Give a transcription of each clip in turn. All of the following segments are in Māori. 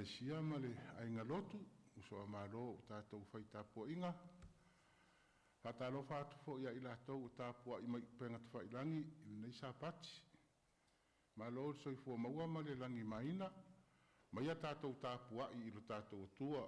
Alesia ma le ainga Lotu, uso amalo tātou whai tāpua inga. Hatalo whātu fo ia i lātou tāpua i mai penga tu whai langi, i nei sa pati. Malo soi fua maua ma le langi maina, mai a tātou tāpua i ilo tātou tua.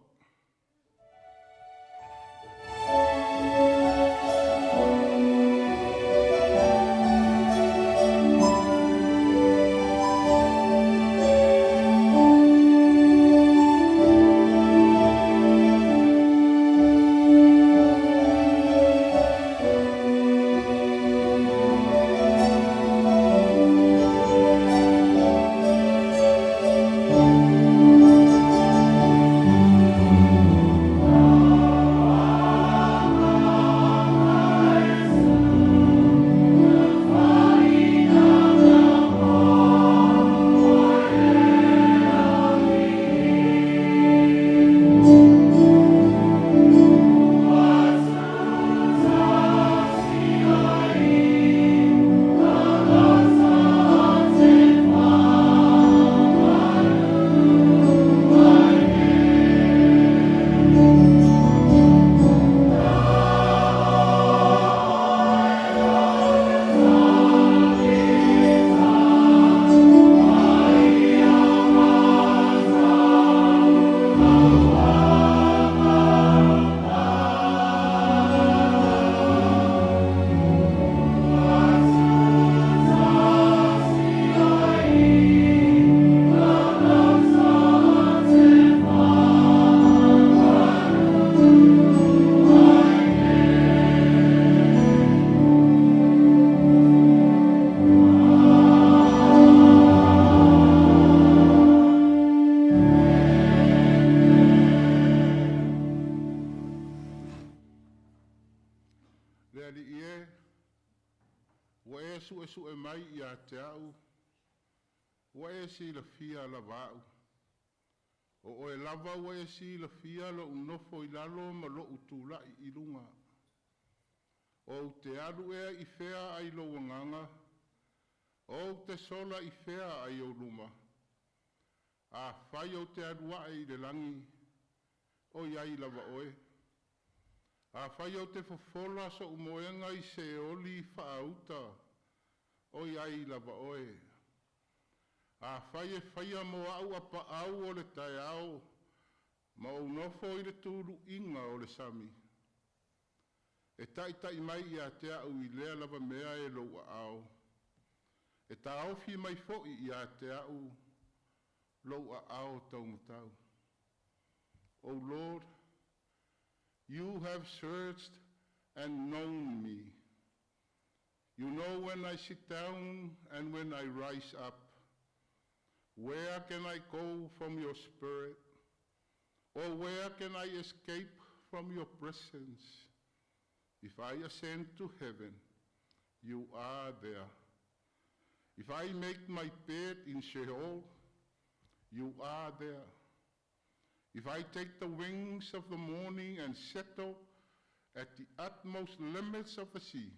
Lava wa si la fia lo unofo I lalo ma lo utula I lunga. O te alu ea I fea ai lo wanganga. O te sola I fea ai o luma. A whai o te alu ai le langi. O iai lava oe. A whai o te fofola so umoenga I se oli whaauta. O iai lava oe. A whaia mo au apa au o le tai au. Ma o nofo I le tūru inga o le sami. E tai mai I a te au I lea lava mea e lo au. E ta awhi mai fo'i I a te au lo au tau matau. O Lord, you have searched and known me. You know when I sit down and when I rise up. Where can I go from your spirit? Or where can I escape from your presence? If I ascend to heaven, you are there. If I make my bed in Sheol, you are there. If I take the wings of the morning and settle at the utmost limits of the sea,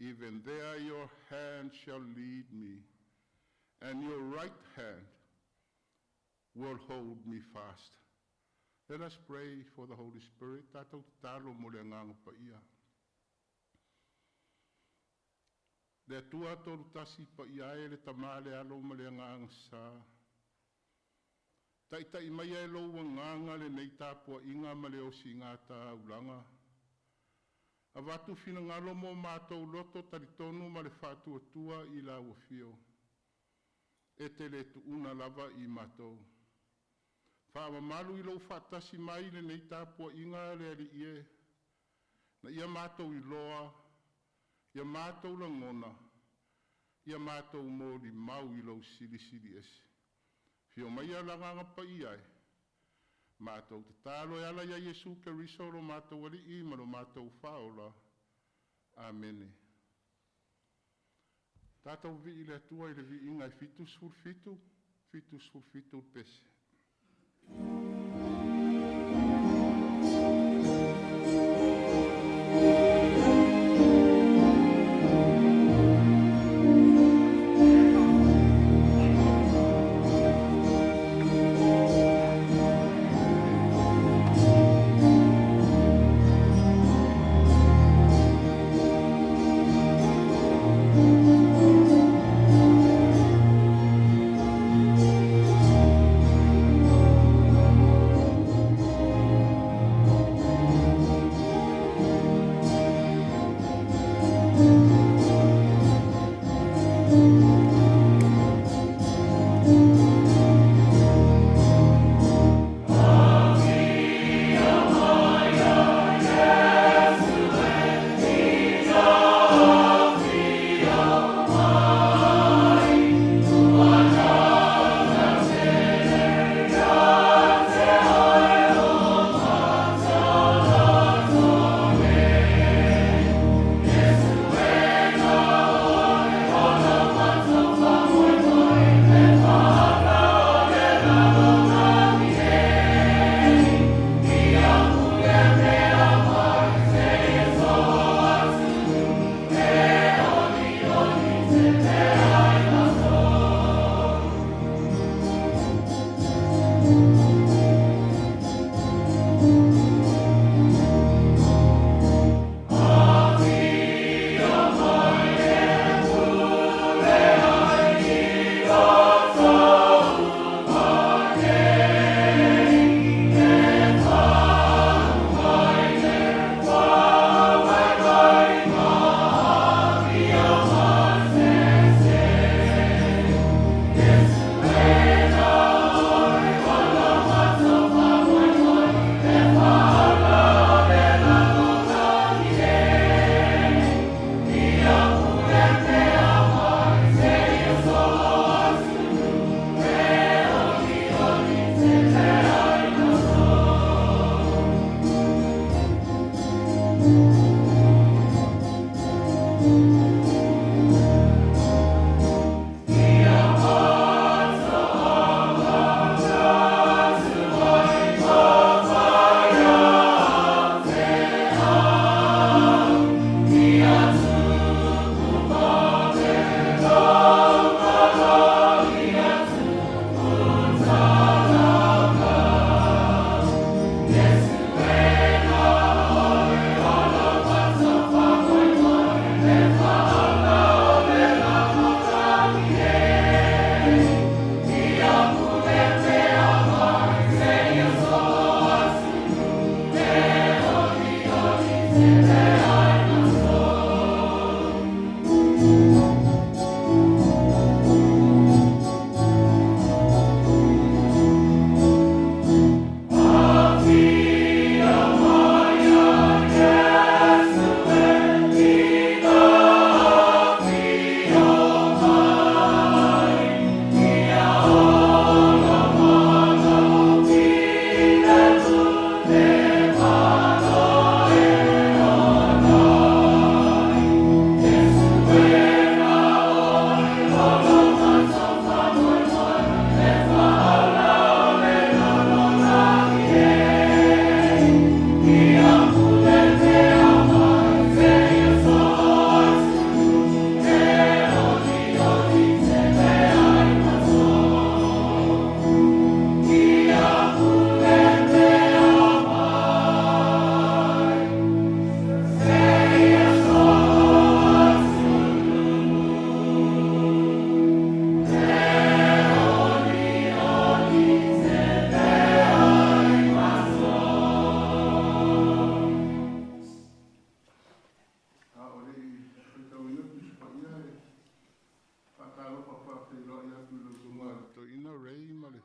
even there your hand shall lead me, and your right hand will hold me fast. Let us pray for the Holy Spirit. Tātou talo mo le nganga pa ia. Le tua tolu tasi pa ia e le tamale alo mo le nganga sa. Tai mai e lo nganga le nei tāpua inga ma le osi ngata ulanga. A watu fina ngalo mo mātou loto taritonu ma le whātua tua I la wafio. E te le tu una lava I mātou. Whaama malu I lo whatasi mai le nei tāpua inga le ali ie. Na ia mātou I loa, ia mātou la ngona, ia mātou mōri mau I lo sili esi. Fio mai a langanga pa iai. Mātou te tālo e ala ia Yesu Keriso lo mātou ali I ma lo mātou whaola. Amene. Tātou vi I le atua I le vi inga I fitu sulfitu pese.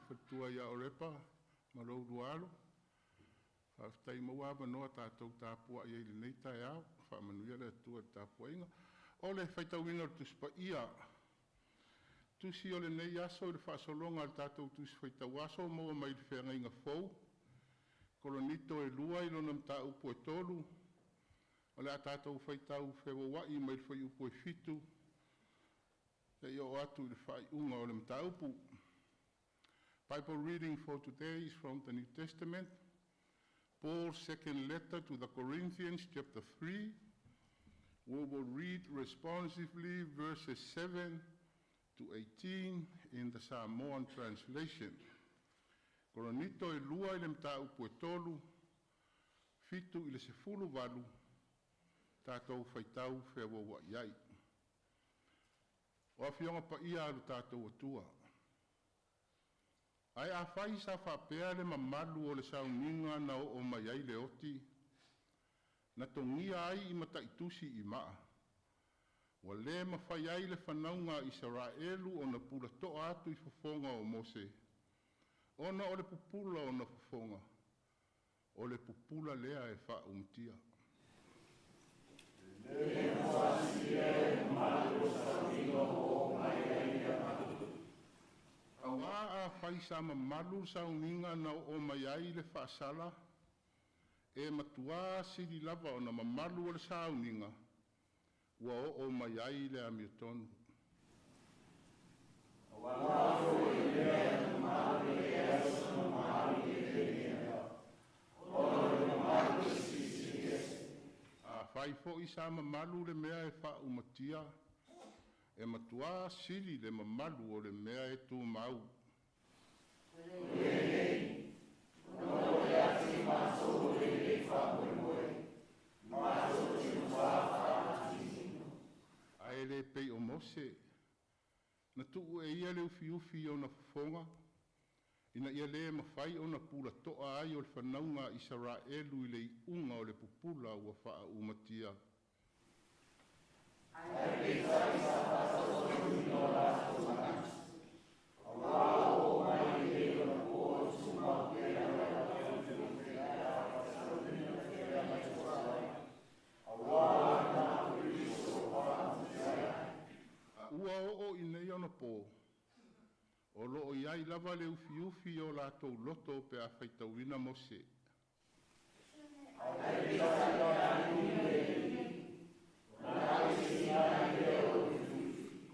Fatua ia orepa, marou dualo. Whaftai maua manoa tātou tāpua ia ili nei tai au, whamanuia le tua tāpua inga. O le whaitauina o tuspa ia. Tusi o le nei aso le whaasolonga al tātou tusi whaitau aso maua mai le whenga inga fau. Korinito e lua ilo nam tā upo e tolu. O le a tātou whaitau whewa wai mai le whai upo e fitu. E o atu le whai unga o le mta upu. Bible reading for today is from the New Testament, Paul's second letter to the Corinthians, chapter 3. We will read responsively verses 7 to 18 in the Samoan translation. Korinito e lua i le mta upu e tolu, fitu i le sefulu walu, tātou whaitau whewa wa iai. O a whionga pa ia alu tātou atua. Ai a whai sa whapea le mamalu o le Sauniga na o mai ai le oti. Na tongia ai I mataitusi I maa. Wa le mawhai ai le whanaunga Israelu o na pula toa atu I fofonga o Mose. Ona o le pupula o na fofonga. O le pupula lea e wha umtia. Le mwasi e mamalu Sauniga o mai ai le maa. Awa a whai sa mamalu Sauniga na o mai ai le whaasala. E matua siri lava o na mamalu o le Sauniga. Ua o mai ai le amiotonu. Awa o I le mamalu e aso mamalu e le nea. O le mamalu sisi esi. A whai fo I sa mamalu le mea e wha umatia. E matua sili le mamalu o le mea e tu mau. Ae le pei o Mose. Na tuu e ia le ufi o na fofonga. Ina ia le mawhai o na pula toa ai o le whanaunga Israelu I le unga o le pupula ua wha umatia. Ua o I nei ona po. O loo iai lava le ufi o lātou loto pe a whaitauina Mose.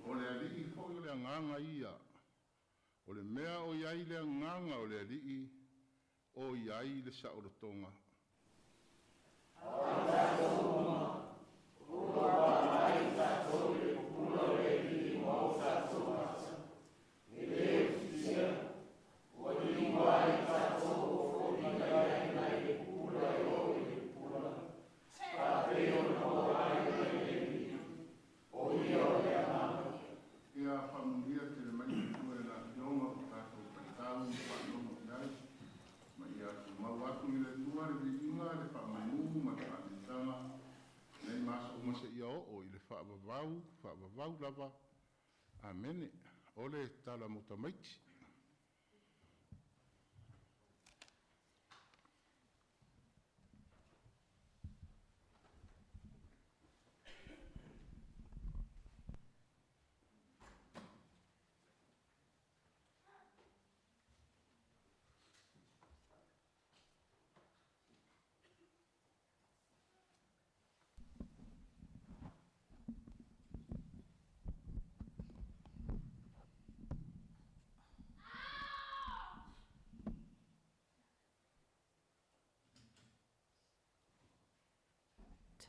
O le alii hoi o le anganga ia. O le mea o iai le anganga o le alii. O iai le saorotonga. nei maso umase ia o i le whaavavau lava. Amene, ole tala mutamaiti.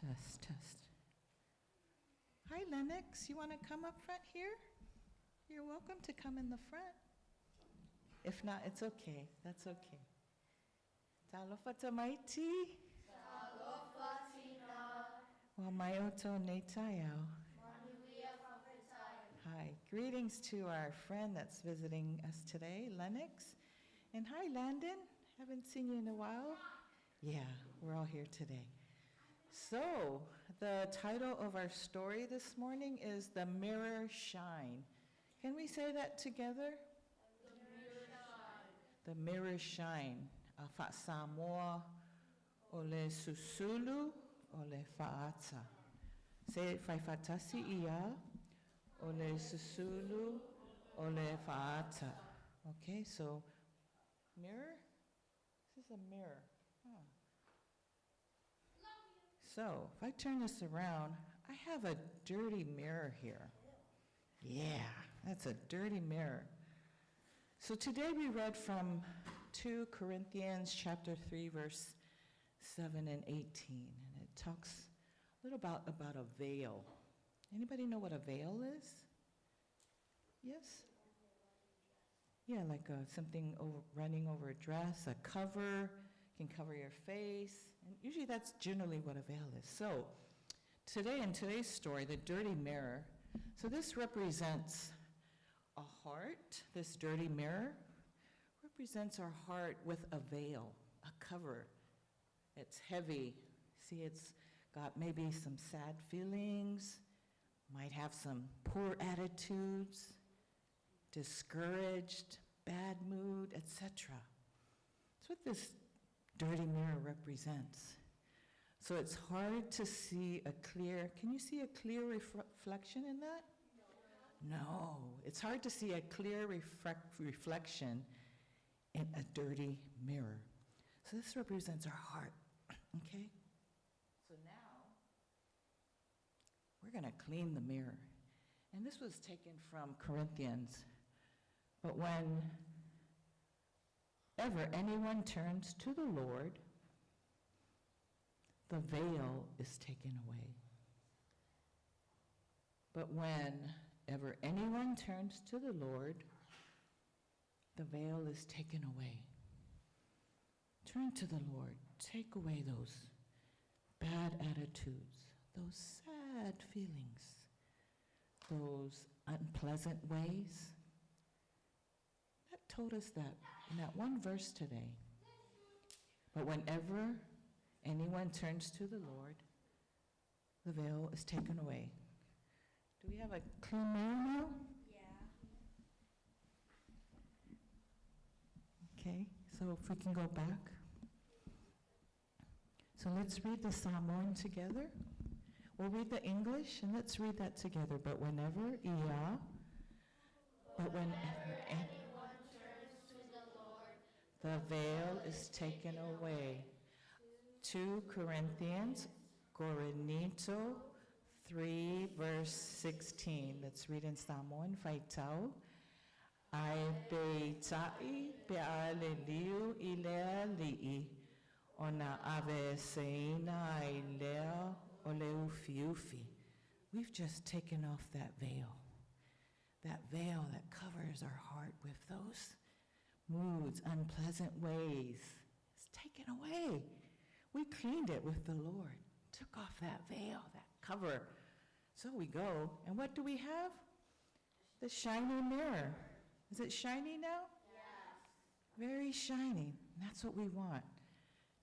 Test, test. Hi, Lennox. You want to come up front here? You're welcome to come in the front. If not, it's okay. That's okay. Talofa tamaiti. Talofa tina. Wa mai oto nei taiao. Manuia whakatai. Hi. Greetings to our friend that's visiting us today, Lennox. And hi, Landon. Haven't seen you in a while. Yeah, we're all here today. So, the title of our story this morning is The Mirror Shine. Can we say that together? The Mirror Shine. Fa Samoa ole susulu ole faata. Se fai fatasi ia ole susulu ole faata. Okay, so mirror? This is a mirror. Huh. So, if I turn this around, I have a dirty mirror here. Yeah, that's a dirty mirror. So today we read from 2 Corinthians chapter 3, verse 7 and 18. And it talks a little about a veil. Anybody know what a veil is? Yes? Yeah, like something running over a dress, a cover, can cover your face. And usually that's generally what a veil is. So today, in today's story, the dirty mirror, so this represents a heart. This dirty mirror represents our heart with a veil, a cover. It's heavy. See, it's got maybe some sad feelings, might have some poor attitudes, discouraged, bad mood, etc. That's what this dirty mirror represents. So it's hard to see a clear, can you see a clear reflection in that? No, it's hard to see a clear reflection in a dirty mirror. So this represents our heart, okay? So now, we're going to clean the mirror. And this was taken from Corinthians. But whenever anyone turns to the Lord, the veil is taken away. But whenever anyone turns to the Lord, the veil is taken away. Turn to the Lord. Take away those bad attitudes, those sad feelings, those unpleasant ways. That told us that in that one verse today. But whenever anyone turns to the Lord, the veil is taken away. Do we have a clean mirror now? Yeah. Okay, so if we can go back. So let's read the Samoan together. We'll read the English and let's read that together. But whenever Anyone turns to the Lord, the veil is taken away. 2 Corinthians, Korinito 3, verse 16. Let's read in Samoan. Faitau. Ai pe tai pe Leoleo I Leoleo. Ona Alesana I Leoleo fiufi. We've just taken off that veil that covers our heart with those moods, unpleasant ways. It's taken away. We cleaned it with the Lord, took off that veil, that cover. So we go, and what do we have? The shiny mirror. Is it shiny now? yes. Very shiny. And that's what we want,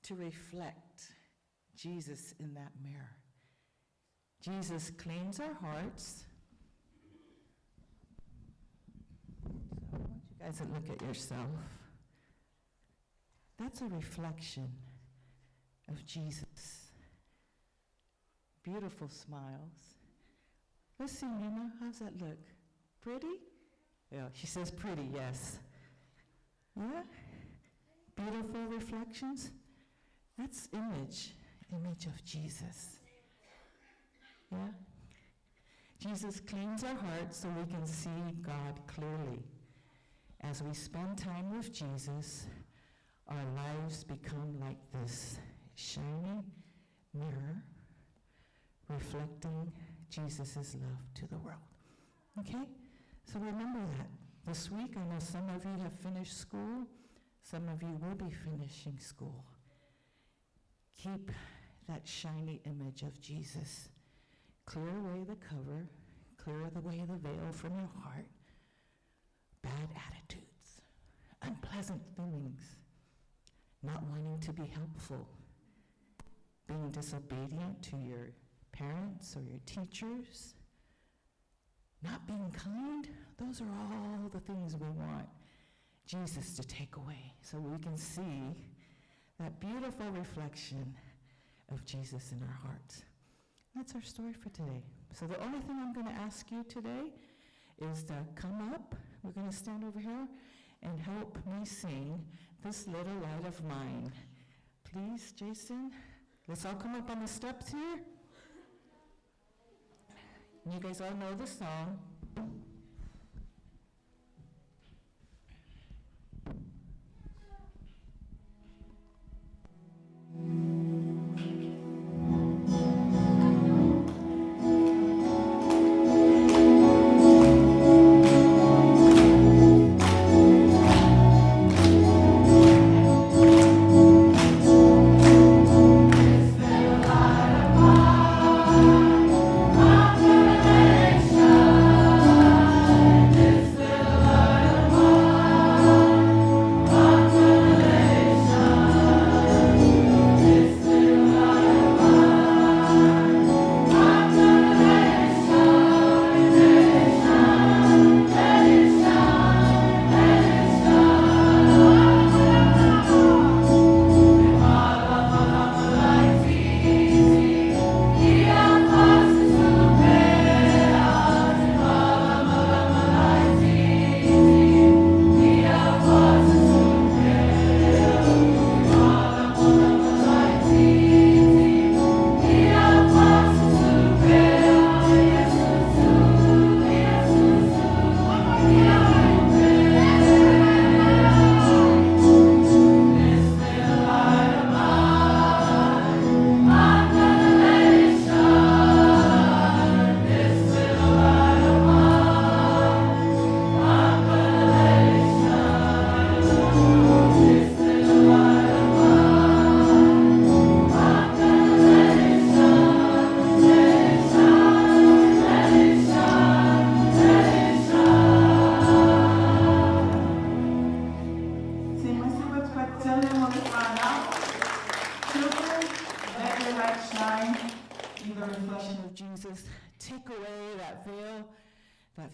to reflect Jesus in that mirror. Jesus cleans our hearts. So I want you guys to look at yourself. That's a reflection of Jesus. Beautiful smiles. Let's see, Nina, how's that look? Pretty? Yeah, she says pretty, yes. Yeah? Beautiful reflections. That's image of Jesus. Yeah? Jesus cleans our hearts so we can see God clearly. As we spend time with Jesus, our lives become like this shiny mirror reflecting Jesus' love to the world. Okay? So remember that. This week, I know some of you have finished school. Some of you will be finishing school. Keep that shiny image of Jesus. Clear away the cover. Clear away the veil from your heart. Bad attitudes. Unpleasant feelings. Not wanting to be helpful. Being disobedient to your parents or your teachers. Not being kind. Those are all the things we want Jesus to take away so we can see that beautiful reflection of Jesus in our hearts. That's our story for today. So the only thing I'm going to ask you today is to come up. We're going to stand over here and help me sing This Little Light of Mine. Please, Jason, let's all come up on the steps here. You guys all know the song.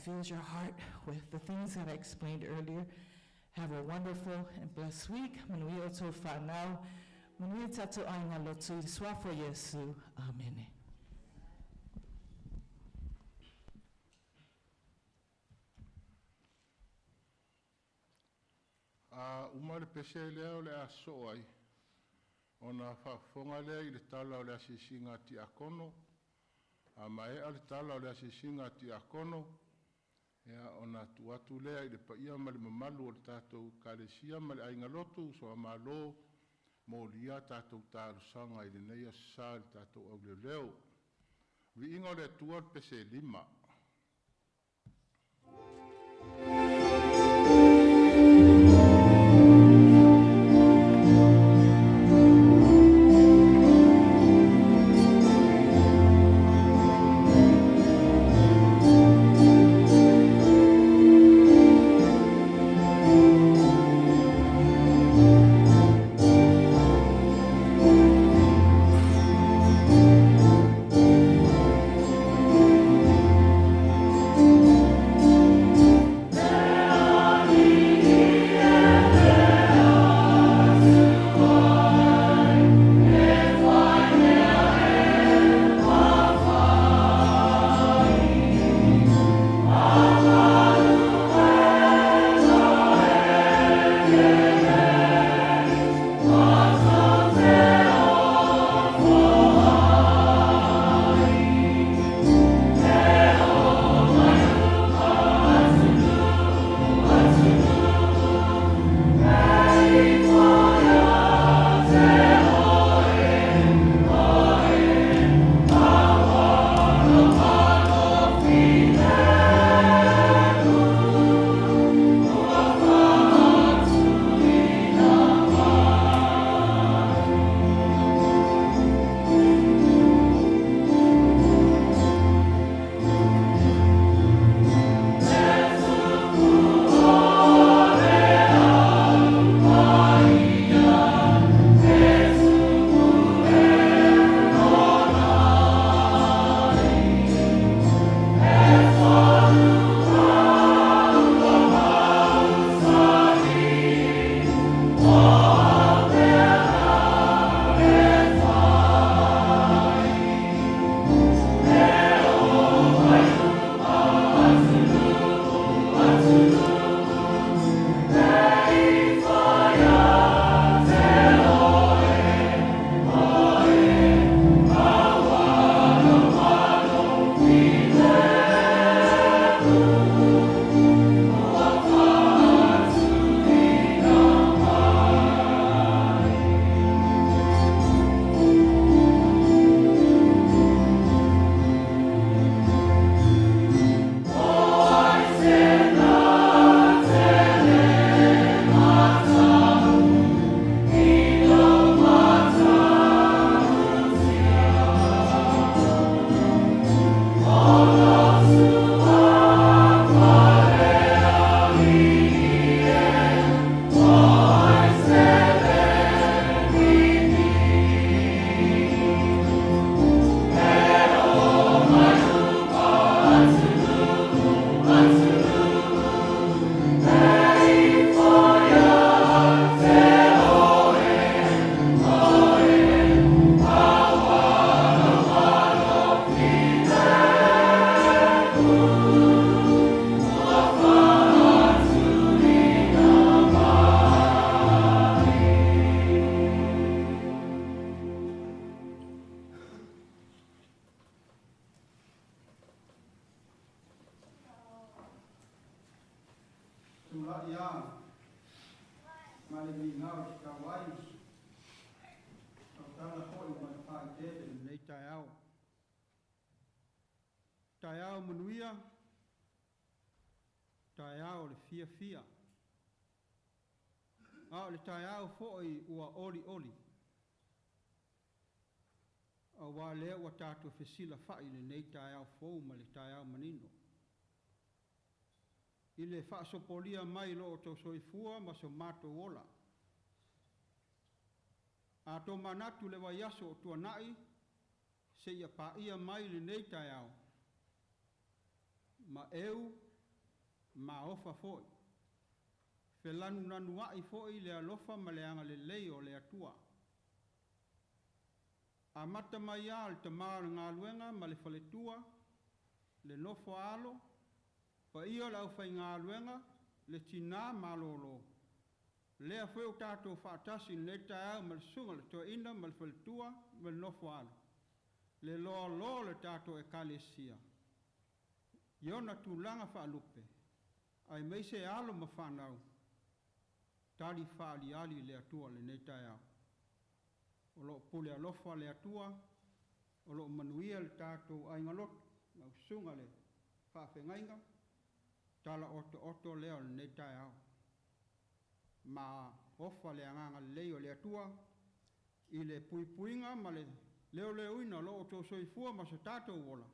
Fills your heart with the things that I explained earlier. Have a wonderful and blessed week. Manuia to whanau. Manuia tatu ainga Lotu. Swafo Yesu. Amen. Umare pese leo le aso ai. Ona whafonga lea I le tala o le asisinga ti akono. Mae ale tala o le asisinga ti akono. Ia ona tuatu lea I le paia ma le mamalu o le tātou kalesia ma le ainga Lotu so amalo mo lia tātou tālusanga I le neia sa le tātou au Leoleo. Vi ingo le tua pese 5. ia ma le minau se kawai tala hoi ma le whaitele nei tai au manuia tai au le fia a le tai au foi ua oli a wā lea ua tātou whesila whai le nei tai au fou ma le tai au manino. I le whaasopolia mai lo o tau soifua ma so mātou ola. A tō manatu le waiaso o tua nai se ia pā ia mai le nei tai au. Ma eu, ma ofa foi. Whelanu nanu ai foi le alofa ma le anga le leo le atua. A mata mai a le tamara ngā luenga ma le whaletua, le nofo alo, pa ia lau whai ngā luenga, le tina malolo. Lea wheu tātou whaatasi le tai au ma le sunga le toa ina ma le whaletua ma le nofo alo. Le loa lo le tātou e kalesia. Iona tūlanga whaalupe, ai meise alo ma whanau, tali whaali ali le atua le nei tai au. O lo pule alofa le atua, o lo manuia le tātou ainga lotu, ngau sunga le whawhengainga, tala oto leo le nei tai au. Ma ofa le anganga leo le atua, i le puipuinga ma le Leoleo ina lo o tō soifua ma so tātou wola.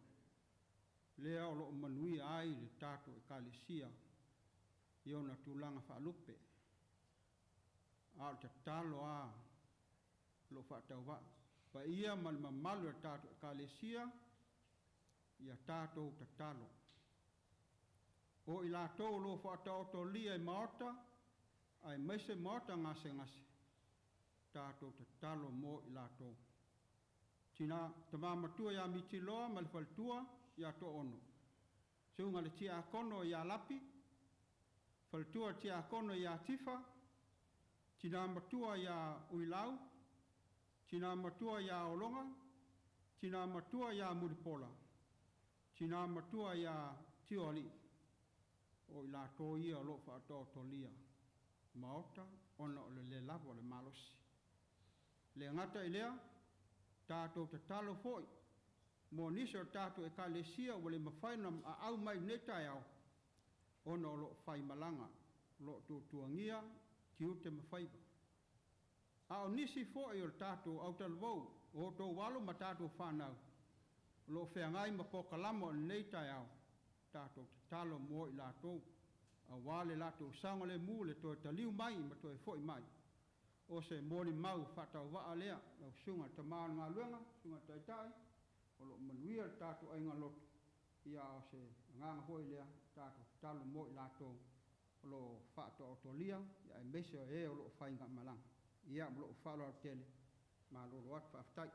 Lea o lo manuia ai le tātou e kalesia, iona tūlanga whaalupe. Al te talo a lo whaatau wa. Pa ia mal mamalu e tātou e kalesia, ia tātou te talo. O i lātou lo whaatau to lia i maota, ai meise maota ngase. Tātou te talo mo i lātou. Tina tamamatua ia mitiloa ma le whaltua ia to ono. Seunga le tia akono ia lapi, whaltua tia akono ia tifa, tina matua ia uilau, tina matua ia olonga, tina matua ia muripola, tina matua ia tioli. O ila to ia lo whaatoa tolia. Maota ono le lavo le malosi. Le ngata ilea, tātou te talo foi. Mo niso tātou e kalesia wale mawhaina a au mai nei tai au. Ono lo whai malanga, lo tuangia, kiu te mawhaiba. A o nisi foi o tātou au talvou, o tō walo ma tātou whanau. Lo whengai ma pokalamo nei tai au. Tātou te talo mo i lātou. A wale lātou sanga le mū le toi taliu mai ma toi foi mai. O se mori mau whatau waa lea, lau sunga tamāna ngā luenga, sunga taitai, o lo manuia tātou ainga lotu. Ia o se nganga hoi lea, tātou talo mo i lātou, o lo whato o tolia, ia e mese o e o lo whainga malanga. Ia mo lo whalo au tele, ma lo lo atu whaftai.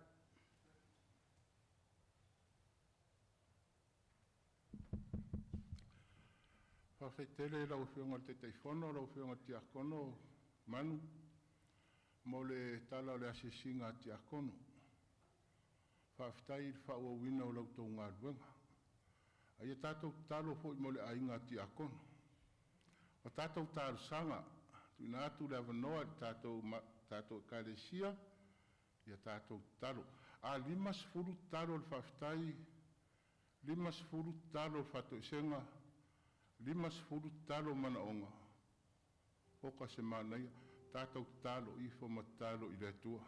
Whawhai tele lau whionga te teifono, lau whionga te akono, manu, mo le tala o le asisinga te akono. Whawhtai whaua wina o lau tau ngā ruenga. Aia tātou talo fo i mo le ainga te akono. O tātou tāru sanga, tuina atu le avanoa tātou kalesia, ia tātou talo. A limas furu talo le whawhtai, limas furu talo le whatoisenga, limas furu talo manaonga. Hoka se manaia, tātou talo i fo matalo i le tua.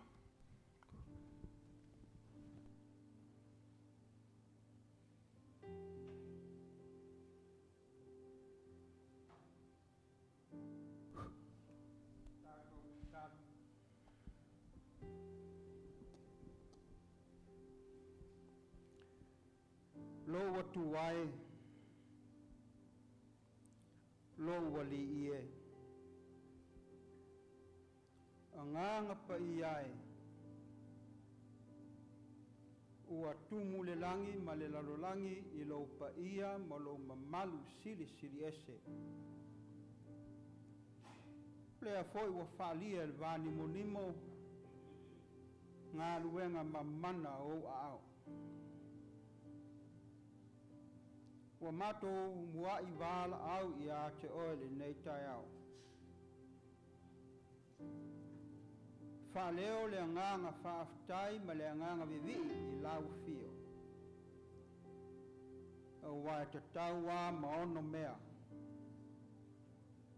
Lo watu wae, lo wali ie. Anganga pa iai. Ua tumu le langi ma le lalolangi i lo pa ia ma lo mamalu sili ese. Lea foi ua whalia el vani monimo ngā luenga mamana o ao. Ua mato mua i wala au i a te oele nei tai au. Whaleo le anganga whaaftai ma le anganga vivi I lau fio. O wai te taua ma ono mea.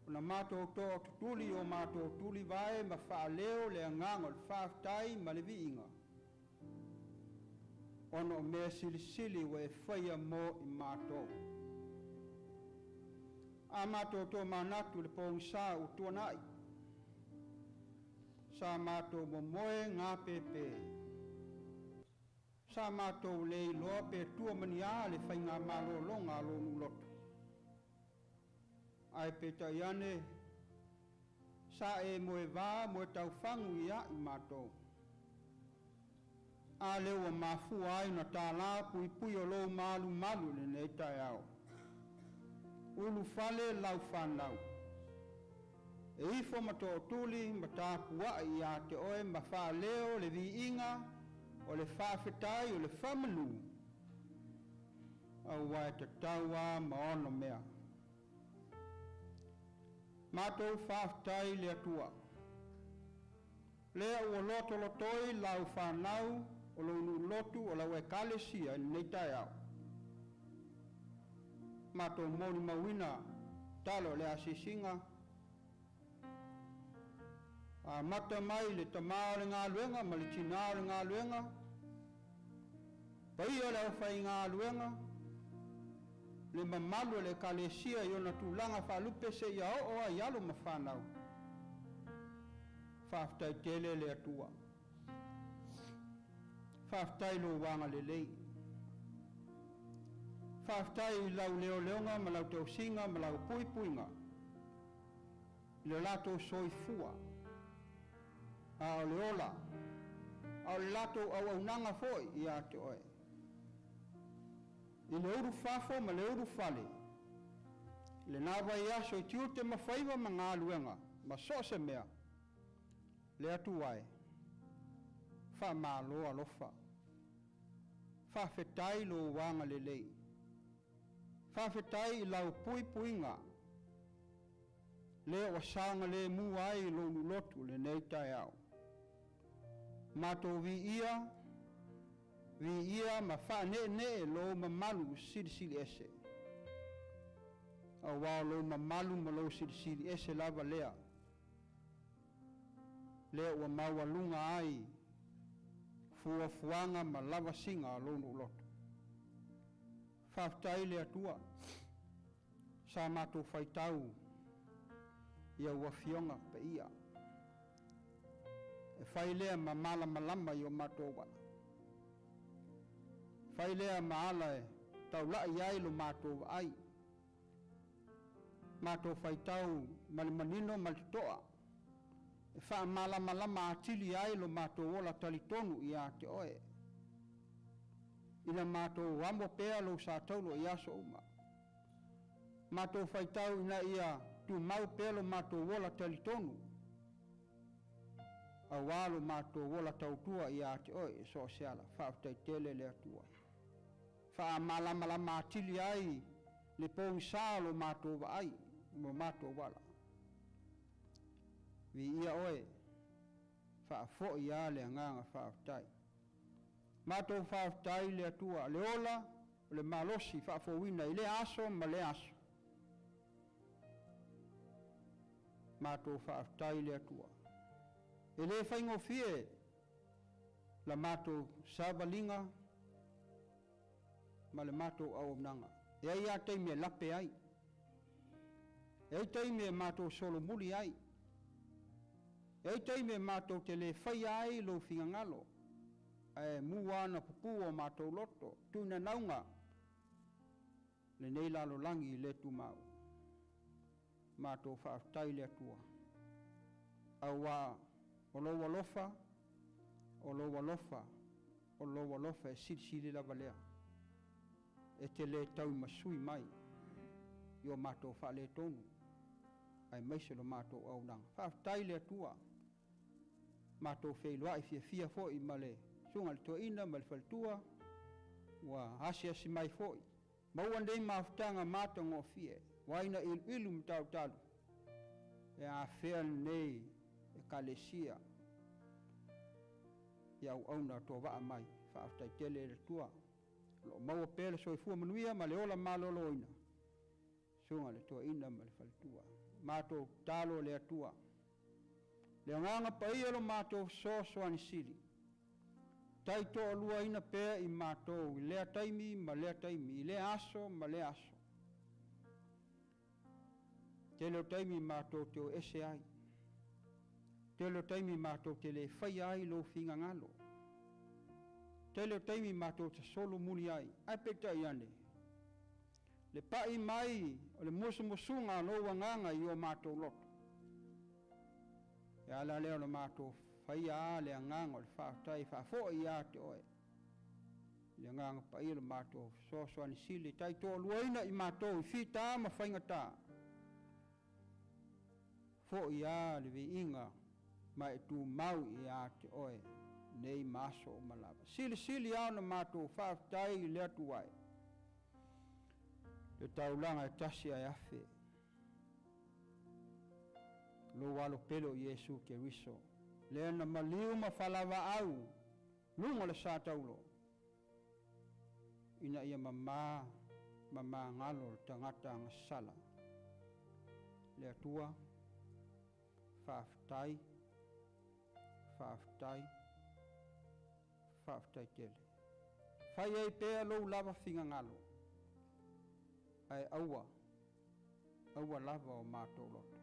Una mātou tō tutuli o mātou tuli vai ma whaaleo le anganga le whaaftai ma le viinga. Ono mea silisili we whaia mo I mātou. A mātou tō mānatu le pōngsā o tuanai. Sa mātou mo moe ngā pepe. Sa mātou le loa pe tua mania le whainga malo longa lonu lotu. Ai pe taiane, sa e moe vā moe tau whangu ia I mātou. A leo a mafu ai na tālā pui pui o lou malu malu le nei tai au. Ulu fale lau whanau. E ifo mato tuli ma tāpua I a te oe ma wha leo le vi inga o le whawhetai o le whamalu. Au wai te taua ma ono mea. Mātou whawhetai le atua. Lea ua loto lotoi lau whanau o lo lotu o lau e kalesia nei tai au. Mātou moni mawina talo le asisinga. A mata mai le tamao le ngā luenga, ma le tinao le ngā luenga. Pai o le au whai ngā luenga. Le mamalu le kalesia I ona tūlanga whalupe se ia o a ialo ma whanau. Whaftai tele le atua. Whaftai lo wanga le lei. Whaftai lau leo leonga, ma lau teo singa, ma lau pui puinga. Le lato soi fua. A o le ola. A o le lato au au nanga foi I a te oe. I le uru fafo ma le uru fale. Le nawa I aso I tiu te mawhaiva ma ngā luenga. Ma so se mea. Le atu wae. Wha maa loa lofa. Wha whetai lo wanga le lei. Wha whetai I lau pui puinga. Le o sanga le muai lo lotu le nei tai au. Mātou vi ia ma wha ne lo ma malu siri ese. A wā lo ma malu ma lo siri ese lava lea. Lea ua mawalunga ai fuanga ma lava singa lo lotu. Whaftai le atua. Sa mātou whaitau ia ua fionga pe ia. E whai lea ma mala malama I o mātou wana. Whai lea ma ala e tau lai ai lo mātou ai. Mātou whaitau mali manino mali toa. E wha mala malama atili ai lo mātou ola talitonu I a te oe. Ina mātou wamo pea lo sa taulo I aso uma. Mātou whaitau ina ia tu mau pea lo mātou ola talitonu. A walo mātou wola tautua I a te oe so seala, whaaftai tele le atua. Wha malama atili ai le pōng sālo mātou wa ai, mo mātou wala. Vi ia oe, wha fo ia le nganga whaaftai. Mātou whaaftai le atua, le ola, le malosi wha fo wina I le aso ma le aso. Mātou whaaftai le atua. E le whaingo fie la mātou sāwalinga ma le mātou au nanga. E ai a teime lape ai. E ai teime mātou solo muli ai. E ai teime mātou te le whai ai lo whingangalo. E muana pupu o mātou loto. Tuna naunga. Le nei lalo langi le tu mau. Mātou whaaftai le atua. Awa o lo walofa, e siri la valea. E te le tau masui mai, I o mātou wha le tonu. Ai maise lo mātou au nang. Whaaftai le atua. Mātou whailua I fia foi ma le sunga le toa ina, ma le whaltua. Wa asi mai foi. Mauandei maafutanga mātou ngō fie. Waina ilu mtau talu. E a whea nei, e kalesia. ia au na to wa mai fa tai tele le tua lo mau pele so fu manuia ma le ola maloloina sunga le to ina ma le faltua ma to talo le tua le nganga pa ia lo ma to so ani sili tai to lua ina pe I ma to le taimi ma le taimi le aso ma le aso tele taimi ma to te ese ai tele taimi ma to tele fai ai lo finga ngalo tele taimi ma to te solo muni ai peta iane le pai mai o le musunga lo wanganga I o ma to loto ya la le o ma to fai a le nganga o fa tai fa fo ia te oe le nganga pa ile ma to so ani sili tai to luina I ma to fita ma fainga ta fo ia le inga mai tu mau ia te oe nei maso malava sili ana mato fa tai le tuai le taulanga tasi ai afe lo walo pelo Yesu ke riso le na maliu ma falava au lunga le sa taulo ina ia mama ngalo tangata ngasala le tua fa tai tele fai ai pe lo lava finga ngalo ai aua lava o mato loto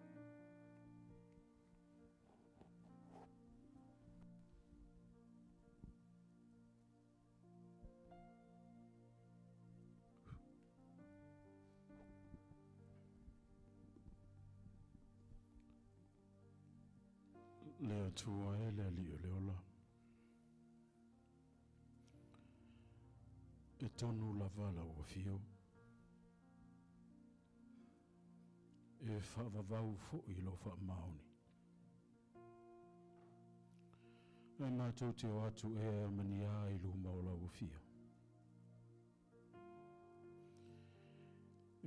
le atua e le Leoleo e tonu lava la ua fio e whaavavau fo'i lo whaamaoni e mātou te o atu e mani a I luma o la ua fio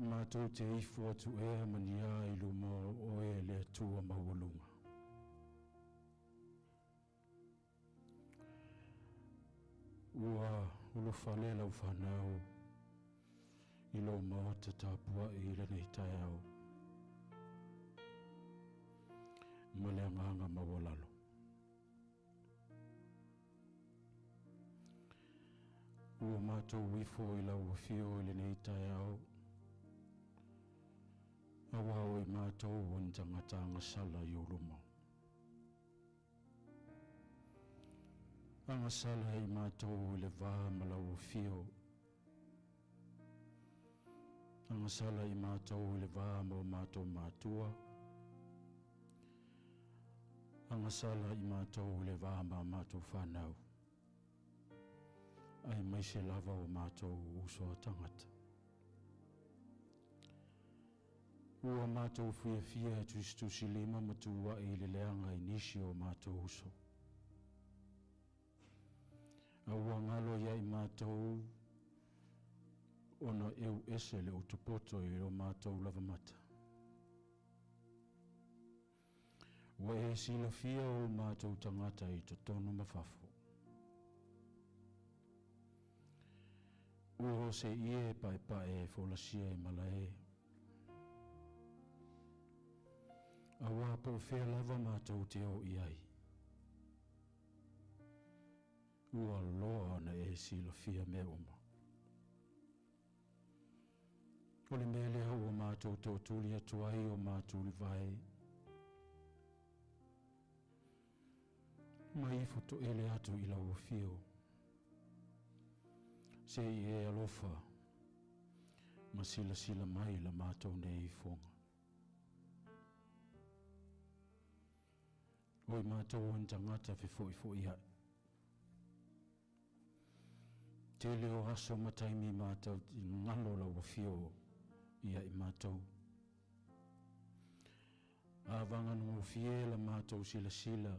e mātou te ifo atu e mani a I luma o e le atua maualunga ua ulo fale lau whanau I lo maota tāpua I le nei tai au ma le anganga mawalalo ua mātou wifo I lau wafio I le nei tai au awa o I mātou o ntangata ngasala I ulumau anga sala I mātou le vā malau fio anga sala I mātou le vā mau mātou mātua anga sala I mātou le vā mau mātou whanau ai mai se lava o mātou uso tangata ua mātou fia tustusi lima matua I le leanga I nisi o mātou uso aua ngalo ia I mātou ona eu ese le utupoto I o mātou lava mata. Wa e sila fia o mātou tangata I to tonu mawhafo. Uro se ie pae folasia e malae. Awa po fea lava mātou te o iai. Ua loa na e sila fia me oma. Ole mele o mātou tō tūli atuai o mātou li vai. Mai foto ele atu I lau fio. Se I e alofa. Ma sila mai la mātou nei fonga. Oi mātou on tangata fe foi hai. Te leo aso mataimi mātou ngalo lau fio ia I mātou. Avanga no fiela mātou sila.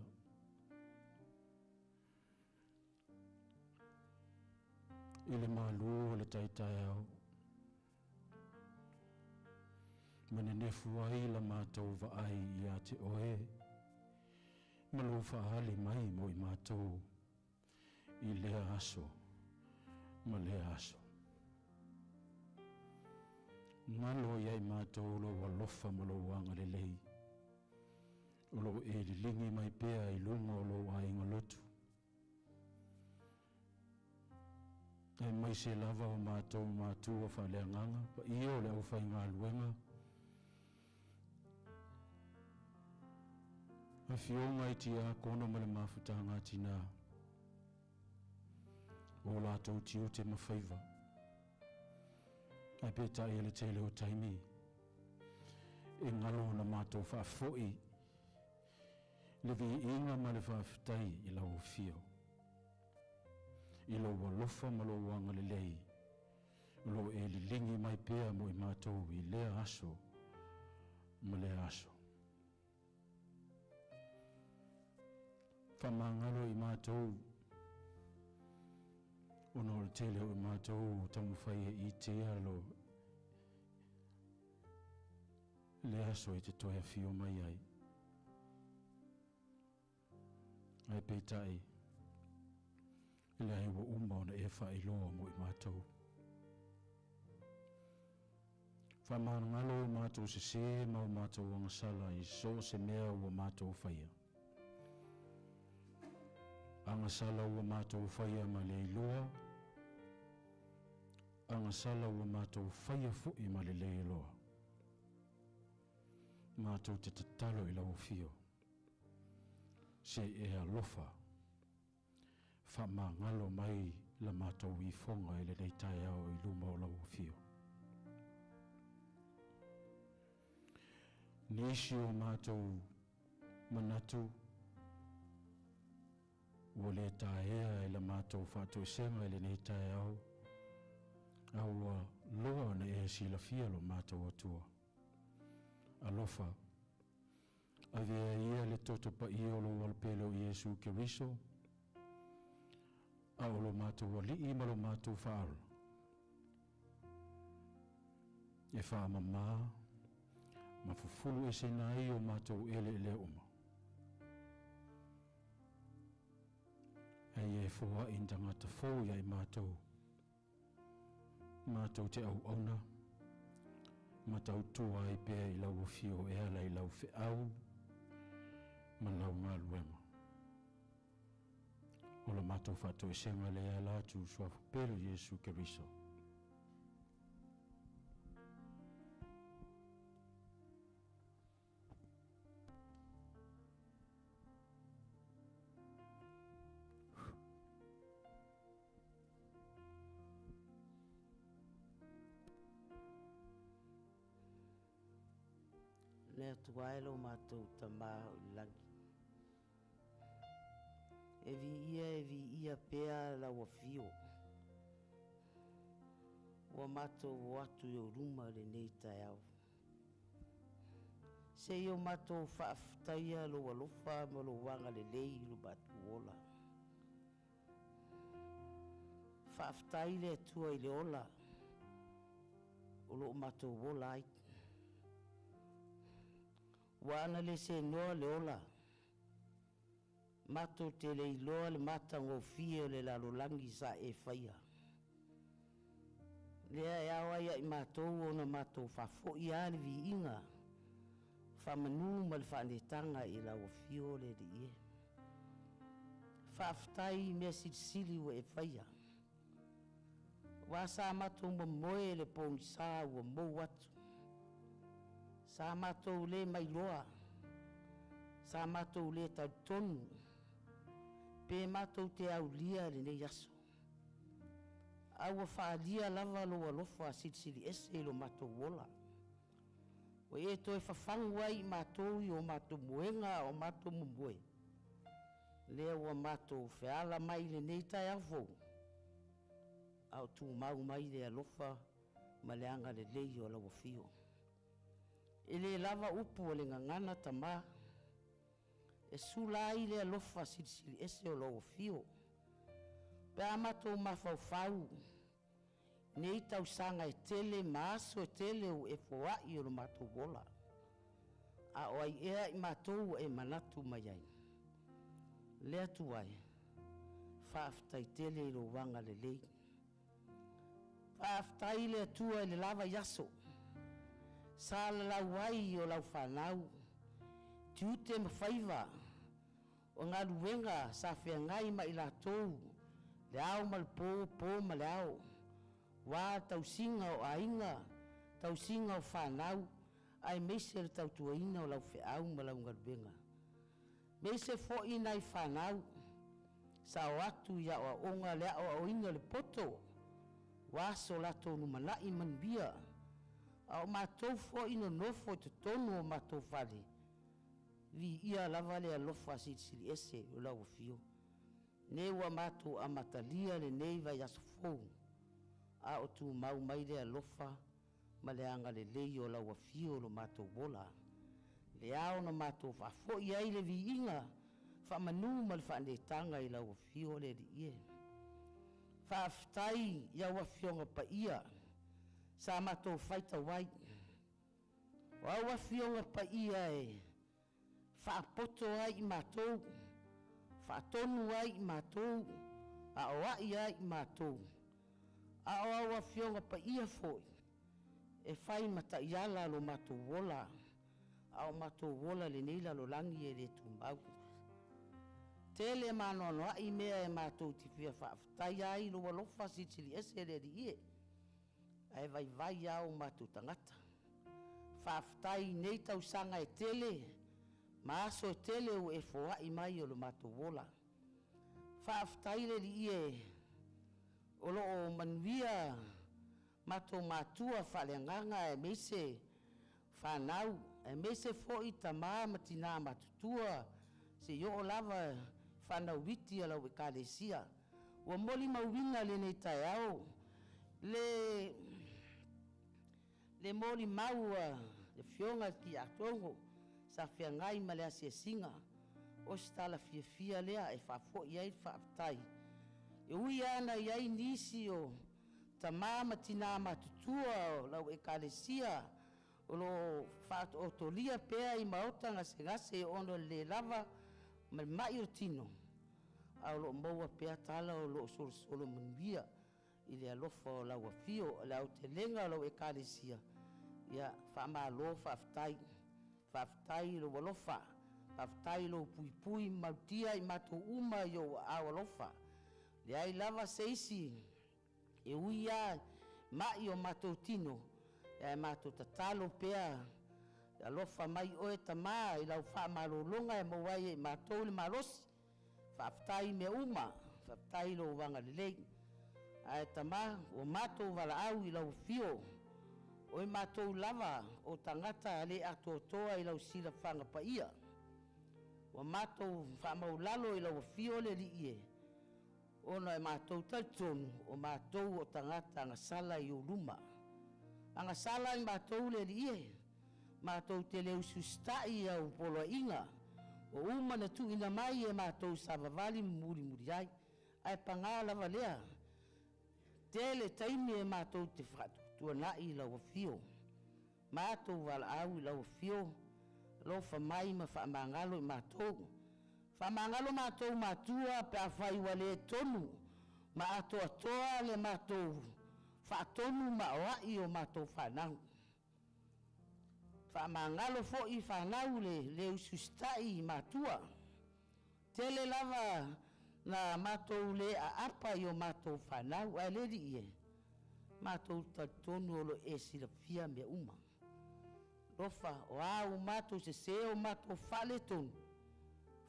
Ile malu le taitai au. Mene nefu ai la mātou va ai ia te oe. Malo fa hali mai mo I mātou. i lea aso, ma lea aso. Ngalo ia i mātou lo walofa ma lo wanga le lei. O lo e li lingi mai pea i lunga o lo ainga lotu. E mai se lava o mātou o whalea nganga, pa i o le au whai ngā luenga. A fionga i tia kono ma le mawhutanga tina. O lātou tiu te mawhaiva. Ai peta i le tele o taimi. E ngalo na mātou whaafoi. Le vi inga ma le whaafutai i lau fio. I lo walofa ma lo wanga le lei. Lo e li lingi mai pea mo i mātou i lea aso. Ma lea aso. Whamangalo i mātou. Ono le tele o i mātou tamu whaia i te alo. Le aso i te toia fio mai ai. Ai peitai. Ile ai wa umba ona e wha iloa mo i mātou. Whamana ngalo i mātou se se mau mātou wangasala i so se mea ua mātou whaia. Angasala ua mātou whaia ma le iloa. Angasala ua mātou whaia fui ma le iloa. Mātou te tatalo i lau fio. Se e alofa. Whama ngalo mai la mātou i whonga i le reitai au i luma o lau fio. Nisi o mātou manatu. Ua le taea i la mātou whātou senga i le reitai au. Aua loa na e si la fia lo mātou atua. Alofa. Avea ia le toto pa i o lo walpelo i Jesu Keriso. A o lo mātou wali i ma lo mātou whaaro. E wha mamā, ma fufulu e se nai o mātou ele oma. Hei e fua in tangata fau ia i mātou. Mātou te au auna. Matau tua i pēr i lau fio e ala i lau fe au. Ma lau ngā luenga. O la mātou whātou e senga le ala tu suafu pero Jesu Keriso. Le tuai lo mātou tamā lagi. E vi ia pea la wa fio. Wa mātou watu i o ruma le nei tai au. Se i o mātou whaaftaia lo walofa ma lo wanga le lei lo batu ola. Whaaftai le tua i le ola. O lo mātou wola ai. Wana le se noa le ola. Mato te le iloa le matango fia le lalolangi sa e whaia. Lea e awa ia i mātou o na mātou whafo i ali vi inga. Whamanu ma le whanetanga i lau fio le di ie. Whaftai mea sili wa e whaia. Wa sa mātou ma moe le pōni sa ua mou watu. Sa mātou le mai loa. Sa mātou le tau tonu. Pe mātou te au lia le nei aso. Aua whaalia lava loa lofa sili ese lo mātou wola. O e toi whawhangua i mātou i o mātou muenga o mātou mumboe. Lea ua mātou whiala mai le nei tai avou. Au tu mau mai le alofa ma le anga le lei o lau fio. E le lava upu o le ngangana tamā. E sula i le alofa sili ese o lau fio. Pe a mātou mawhau. Nei tau sanga e tele maaso e tele o e foa i o mātou wola. A oai ea i mātou e manatu mai ai. Lea tuai. whaaftai tele lo wanga le lei. Whaaftai le atua le lava yaso. Sa la lau wai o lau whanau. Tiute mawhaiva. O ngā luenga sa whea ngai ma i la tōu. Le au malpo po ma le au. Wā tau singa o ainga. Tau singa o whanau. Ai meise le tau tuaina o lau whea au ma lau ngā luenga. Meise fo i nai whanau. Sa o atu ia o onga lea o inga le poto. Waso lato numanai manbia. A o mātou fo ino nofo te tonu o mātou whale. Vi ia lava le alofa siri ese o lau fio. Ne ua mātou amatalia le neiva yaso fou. A o tu mau mai le alofa ma le anga le lei o lau fio lo mātou bola. Le ao na mātou whafo i ai le vi inga. Whamanu ma le whanetanga i lau fio le di ie. Whaaftai ia wafionga pa ia. Sa mātou whaita wai. Wa wafionga pa ia e. Whaapoto ai i mātou. Whaatonu ai i mātou. A oa i ai i mātou. A oa wafionga pa ia foi. E whai mata iala lo mātou wola. A o mātou wola le neila lo langi e le tūmau. Tele manono ai mea e mātou ti whia whaaftai ai lo walofa sitiri ese le di ie. Ai vai au mātou tangata. Whaaftai nei tau sanga e tele. Maaso e tele o e foa i mai o lo mātou wola. Whaaftai le di ie. O lo o manuia. Mātou mātua whaleanganga e meise whanau. E meise fo i tamā matina matutua. Se yo o lava whanau witi ala o e kālesia. Ua moli mauwinga le nei tai au. Le moli maua, le fionga ki atongo. Sa fia ngai ma lea se singa. O stala fia lea e whafo i ai whaaftai. E ui ana i ai nisi o tamā matina matutua o lau e kālesia. O lo whaat o tolia pēa i maota ngase ngase ono le lava ma mai o tino. A lo maua pēa tala o lo solo manuia i le alofa o lau a fio, le au te lenga o lau e kālesia. Ia, wha lo whaaftai. Whaaftai lo walofa. Whaaftai lo pui mautia i mato uma i o a walofa. Le ai lava seisi. E uia mai o mato tino. E mato tatalo pea. E alofa mai oe tamā i lau wha malolonga e mawai e mato le malosi. Whaaftai me uma. Whaaftai lo wanga lelei. Ai tamā o mato wala au i lau fio. Oi mātou lava o tangata le atotoa i lau sila whanga pa ia. O mātou whamaulalo i lau fio le li ie. Ona e mātou tautonu o mātou o tangata angasala i o luma. Angasala i mātou le li ie. Mātou te leu sustai au polo inga. O umana tu ina mai e mātou savavali muri ai. Ai pangala valea. Tele taimi e mātou te whatu. Tua nai lau fio. Mātou wala au lau fio. Lo whamai ma whamangalo i mātou. Whamangalo mātou mātua pe a whai wale tonu. Ma atoa toa le mātou. Whaatonu ma oai o mātou whanau. Whamangalo fo i whanau le usustai mātua. Tele lava na mātou le a apa i o mātou whanau. Ai le di ie. Mātou tatonu o lo e sila fia mea uma. Lofa o au mātou se o mātou whale tonu.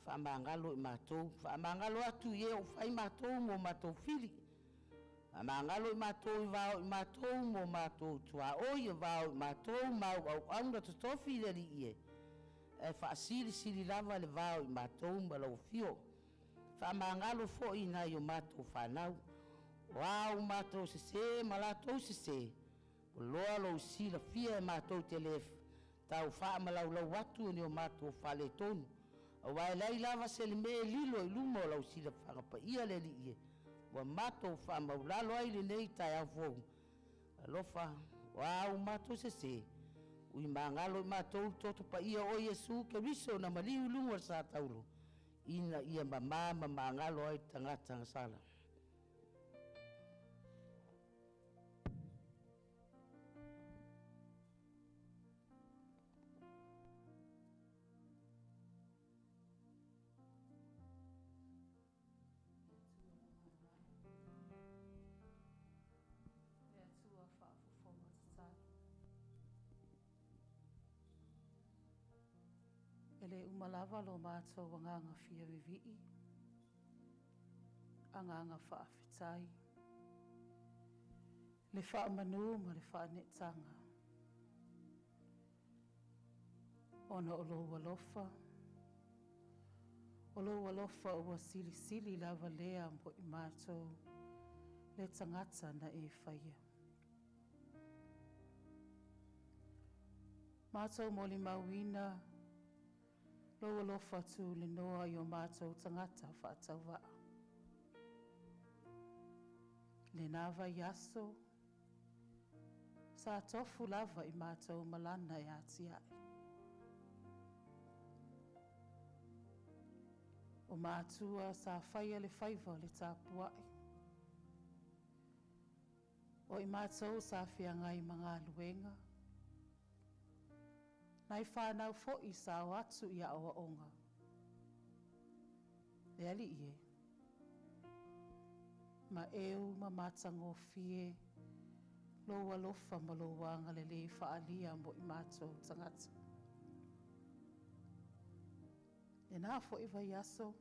Whamangalo i mātou. Whamangalo atu ie o whai mātou mo mātou whili. Whamangalo i mātou i vau i mātou mo mātou tua oi i vau i mātou mau au aunga totofi le li ie. E whaasiri lava le vau i mātou ma lau fio. Whamangalo fo i nai o mātou whanau. Wau mātou se malatou se. O loa lau sila fia e mātou te lef. Tau wha malau lau watu ni o mātou whale tonu. A wai lai lava se le me lilo i lumo lau sila whangapa ia le li ie. Wa mātou wha maulalo ai le nei tai au fōu. Alofa, wau mātou se. Ui mangalo i mātou toto pa ia o Yesu ke riso na maliu lunga sa taulo. ina ia mama ngalo ai tangata sala. Ele umalava lo mātou wanganga fia vivi'i, anganga whaafetai, le whaamanu ma le whaanetanga. Ona o lo walofa, ua sili lava lea mo I mātou le tangata na e whaia. Mātou moli mawina, lo alofa tu le noa I o mātou tangata whaatau waa. Le nawa yaso, sa tofu lava I mātou malana e atiai. O mātua sa whaia le whaiva le tāpuai. O I mātou sa whiangai mga luenga. Nai whanau fo'i sa o atu I a oa onga. Leali ie. Ma eu ma matango fie, lo walofa ma lo wanga le le whaalia mo I mātou tangata. E nā fo'i vai aso,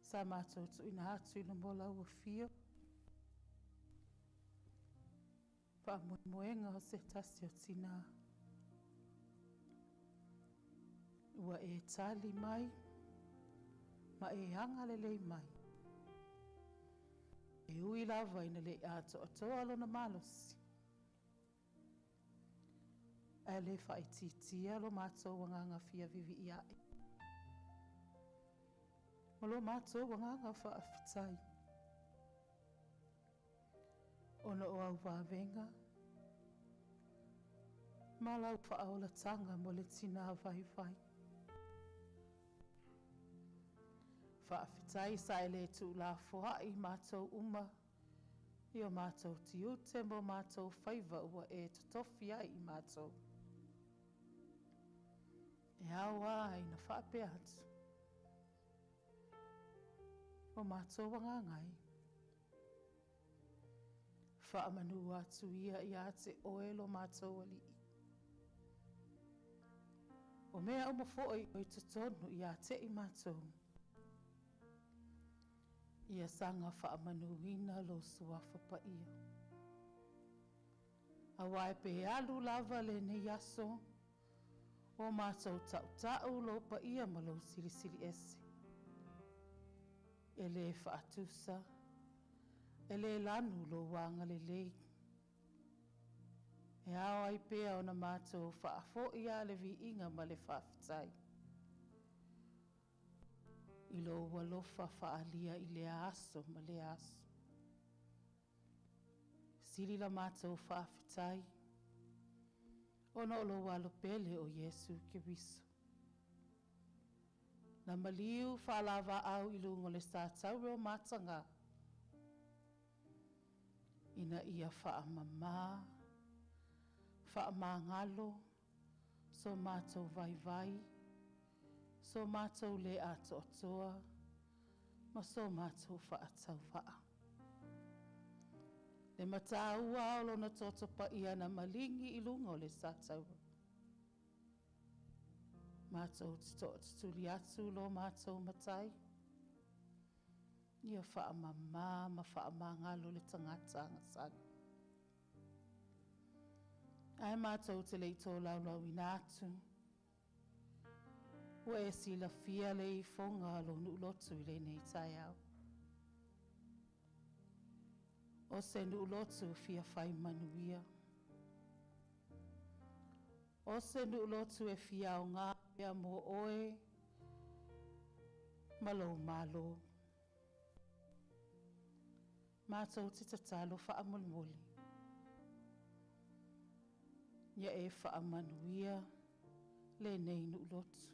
sa mātou tu ina atu ina mola ua fio. Pa moenga o se tasi o tina. Ua e tali mai, ma e anga le lei mai. E ui lava ina le ato atoa lona malosi. E le whaititia lo mātou wanganga fia vivi iai. Ma lo mātou wanganga whaafitai. Ona o au wāwenga, ma lau whaola tanga mo le tina vai vai. Whaafitai sa ele tu la fohai mātou uma, I o mātou tiute mo mātou whaiva ua e totofi ai I mātou. E awa ai na whaape atu. O mātou wangangai. Whaamanu atu ia I a te oelo mātou ali. O mea uma fo'i o I tutonu I a te I mātou. Ia sanga whaamanu ina lo suafa pa ia. A wai pe alu lava le ne yaso, o mātou tau lo pa ia ma lo sili sili ese. E le whaatusa, e le lanu lo wanga le lei. E ao ai pea o na mātou whaafo ia le vi inga ma le whaafitai. I lo walofa whaalia I le aso ma le aso. Sili la mātou whaafitai. Ono lo walo pele o Yesu ke wiso. Na maliu whaalawa au I lungo le sātau reo mātanga. Ina ia whaamama, whaamangalo, so mātou vai vai, so mātou le ato atoa, ma so mātou whaatau whaa. Le matāua o lona toto pa ia na malingi I lungo le sātau. Mātou tito tuli atu lo mātou matai. Ia whaamama ma whaamangalo le tangata angasana. Ai mātou te leito laulau ina atu. Ua e sila fia le I fonga lo nu lotu I le nei tai au. O se nu lotu fia whai manuia. O se nu lotu e fia o ngā pia mo oe. Malo malo. Mātou te tatalo whaamolmoli. Ia e whaamanuia le nei nu lotu.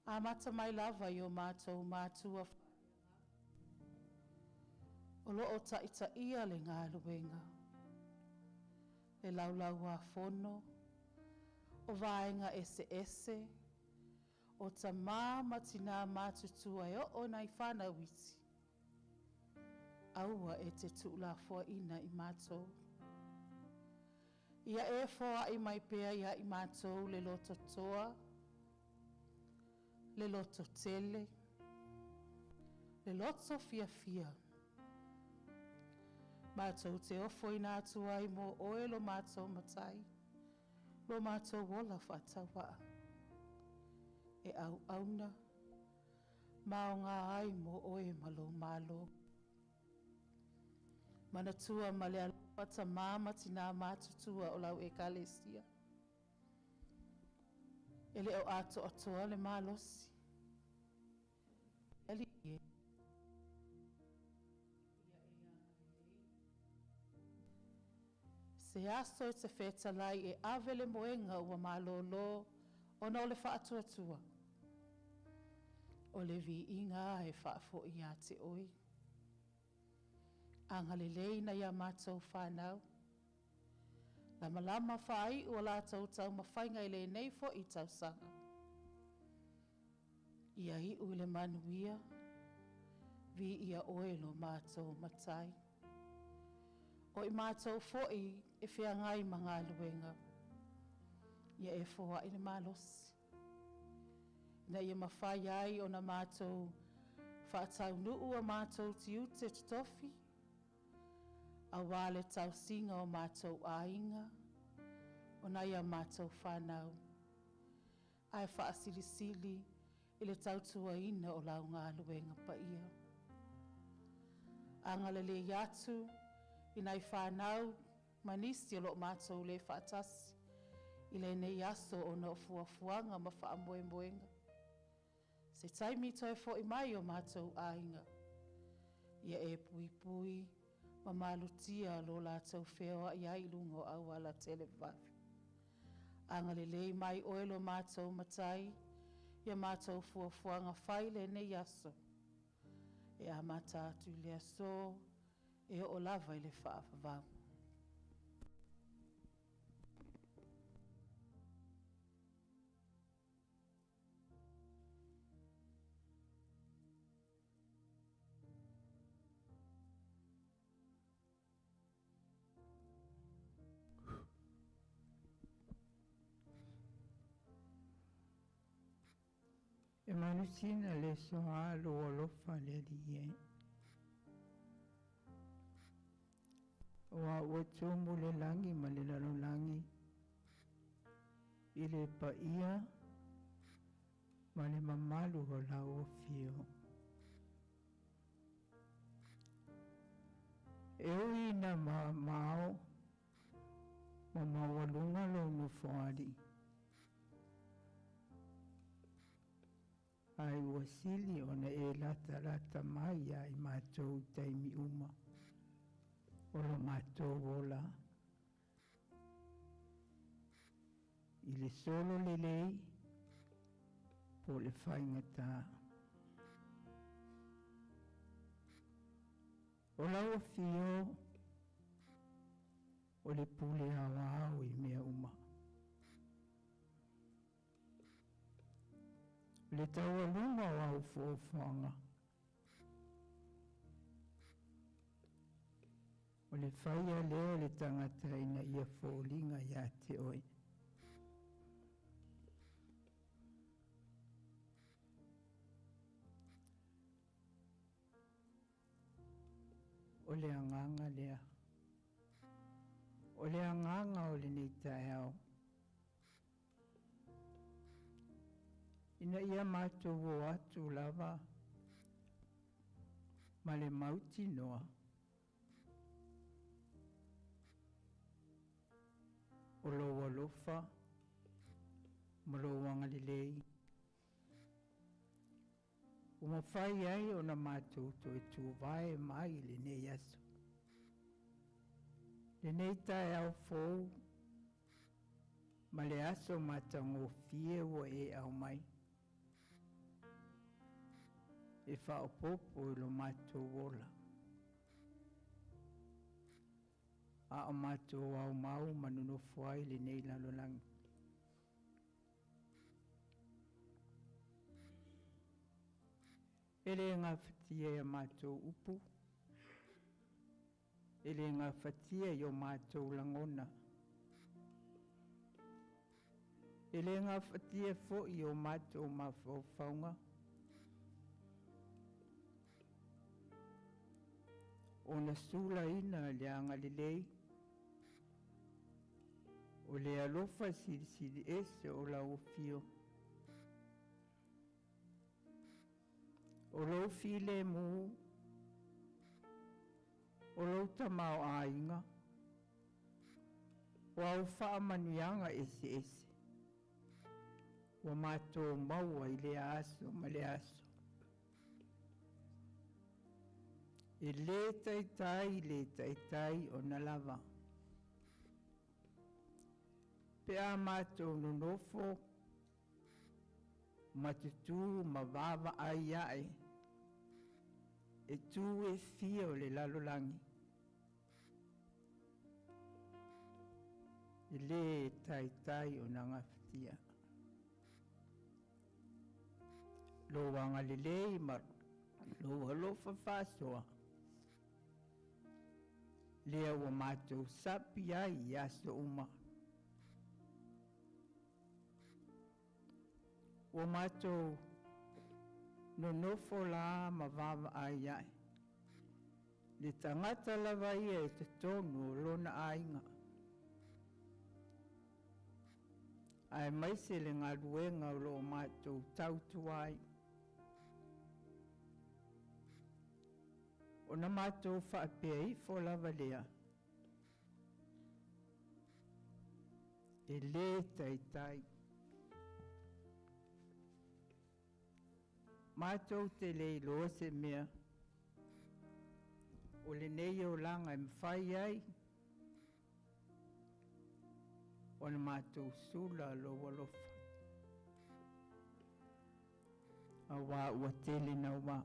A mata mai lava i o mātou mātua o loo ta ia le ngā luenga. Le laulau a fono, o vaenga ese, o ta māma tina mātutua e o nai whana witi. Aua e te tūla fua ina i mātou. Ia e fua i mai pea ia i mātou le loto toa, le loto tele, le loto fia. Mātou te ofo i nātua i mō oe lo mātou matai, lo mātou wola whatawa. E au auna, mao ngā ai mō oe malo. Manatua ma le alapata māma tina mātutua o lau e kalesia. E le o ato atoa le mālosi. Eli e. Se aso e te wheta lai e awele moenga ua mālolo o na o le whaatuatua. O le vi inga e whaafo i a te oi. Angale leina ia mātou whanau. Lama whai ua lātou tau mawhainga i le nei fo i tau sanga. Ia i ui le manuia, vi ia oelo mātou matai. O i mātou fo i e whia ngai mga luenga. Ia e fōa i le mālosi. Na ia mawhai ai o na mātou whaatau nuu a mātou tiu te tofi. A wale tau singa o mātou ainga. O na ia mātou whanau. Ai whaasilisili i le tautua ina o lau ngā luenga pa ia. Angale le iatu i nai whanau manisi o lo mātou le whaatasi. I le nei aso o na fuafuanga ma whaamoemoenga. Se taimi toi fo i mai o mātou ainga. Ia e pui ma malutia lo lātou wheoa i ailungo au ala televavi. Angale lei mai oelo mātou matai, ia mātou fuafuanga whaile nei aso. E a matatu le aso, e o lava i le whaafavau. E manusina le soa lo olofa le rie. Wa ua tumu le langi ma le lalo langi. I le pa ia ma le mamalu o la o fio. E ui na mao ma mawalunga lo nufuari. Ai wasili ona e lata mai ai mātou taimi uma. Olo mātou wola. I le solo le lei, po le whaingata. O lau fio, o le pule awa au I mea uma. Le taua lunga o au fōwhanga. O le whaia leo le tangata ina ia fōlinga ia te oi. O le anganga lea. O le anganga o le nei tae au. Ina ia mātou o atu lava, ma le mauti noa. O lo walofa, ma lo wangalilei. O mawhai ai o na mātou to e tū vai mai le nei aso. Le nei tae au fōu, Ma le aso matango fie ua e au mai. E whaopopo I lo mātou wola. A o mātou au mau manunofo ai le nei lalolangi. Ele ngā whatia ia mātou upu. Ele ngā whatia i o mātou langona. Ele ngā whatia fo I o mātou mawhauwhaunga. O na sula ina le anga lelei. O le alofa siri ese o la ofio. O lo file mu. O lo tamau ainga. O au wha manuianga ese ese. O mato maua I le aso ma le aso. E le taitai o na lava. Pe a mato no nofo. Matutu ma vava ai ai. E tu e fio le lalolangi. E le taitai o na ngawhitia. Lo wanga lelei ma lo alofa fasoa. Lea ua mātou sapi ai I aso uma. Ua mātou no nofo la ma vava ai ai. Le tangata lava ia e te tonu o lona ainga. Ai maise le ngā ruenga o lo mātou tautu ai. O na mātou whaapea I fo lava lea. E le taitai. Mātou te le loa se mea. O le nei o langa mwhai ai. O na mātou sula lo walofa. A wā ua tele na wā.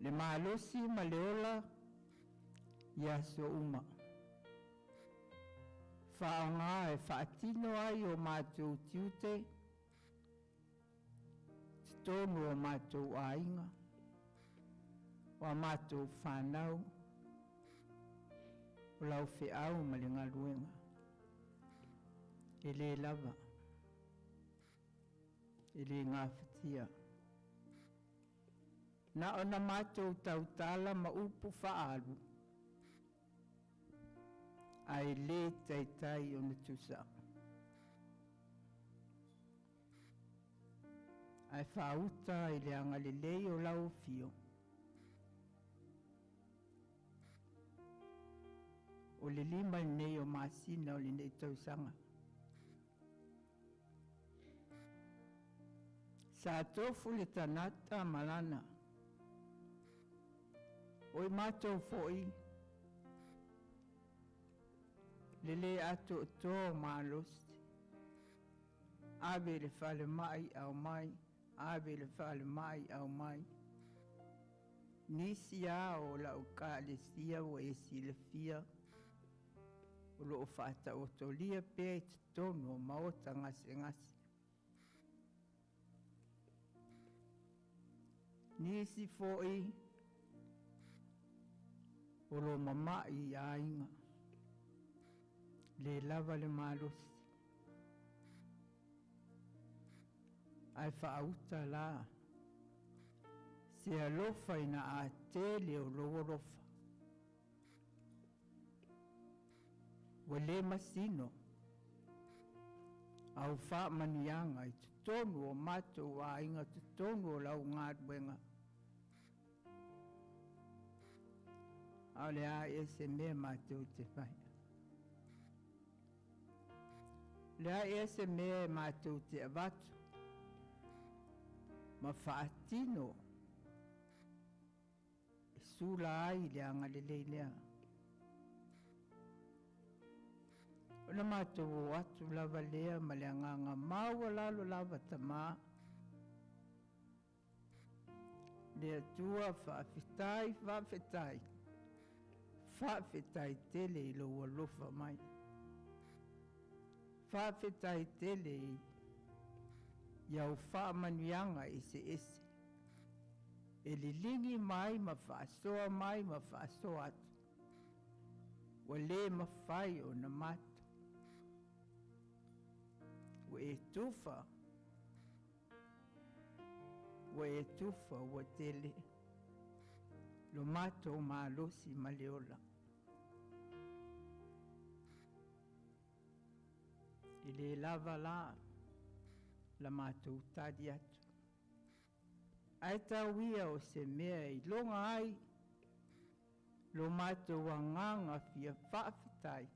Le malosi ma leola ia so uma. Whaanga e whaatino ai o mātou tiute. Tonu o mātou ainga. O mātou whanau. O lau whiau ma le ngā ruenga. E le lava. E le ngā whatia. Na o na mātou tautala ma upu whaalu. Ai le taitai o na tusa. Ai whauta I le anga lelei o lau fio. O le lima nei o masina o le nei tausanga. Sa tofu le tanata malana. Oi mātou foi. Lele ato tō mālosti. Awe le whale mai au mai. Awe le whale mai au mai. Nisi a o la uka le sia o esi le fia. O lo o whata o tolia pē te tono o maota ngase ngase. Nisi foi. O lo mamai a inga. Le lava le malusi. Ai whaauta la. Se alofa ina a tele o loa rofa. Wa le masino. Au wha manianga I te tonu o mato a inga te tonu o lau ngātuenga. Au le a ese mea mātou te whai. Le a ese mea mātou te avatu. Ma whaatino. E sula ai le anga le lea. Ona mātou atu lava lea ma le anganga maua lalo lava tamā. Le atua whaafetai, whaafetai. Whaafetai tele I lo walofa mai. Whaafetai tele iau whaamanuianga ese ese. E lilingi mai ma whaasoa mai ma whaasoa atu. Wa le mawhai o na matu. Wa e tufa. Wa e tufa wa tele. Lo mato malosi ma leola. I le lava la mato tadi atu. Ai tauia o se mea I longa ai. Lo mato wanganga fia whaafitai.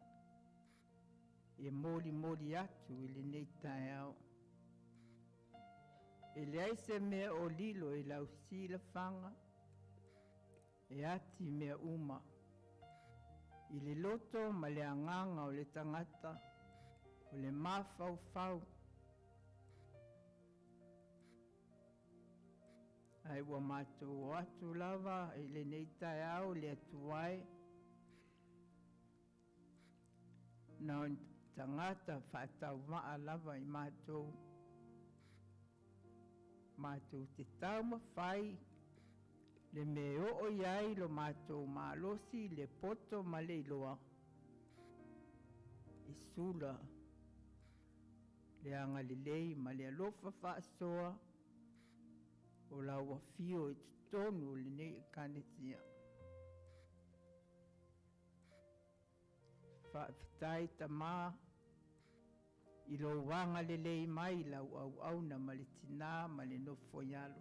E moli atu I le nei tae au. E le ai se mea o lilo I lau sila whanga. E ati mea uma. I le loto ma le anganga o le tangata. O le mawhau. Ai wa mātou atu lava I le nei tae au le atuai. Nā tangata whātau maa lava I mātou. Mātou te tau mawhai. Le me o iai lo mātou mālosi le poto ma le iloa. I sula. Le anga le lei ma le alofa whaasoa. O la wafio I tutonu le nei kanetia. Whaafitai tamā. I lo wanga le lei mai lau au na ma le tina ma le nofo yalo.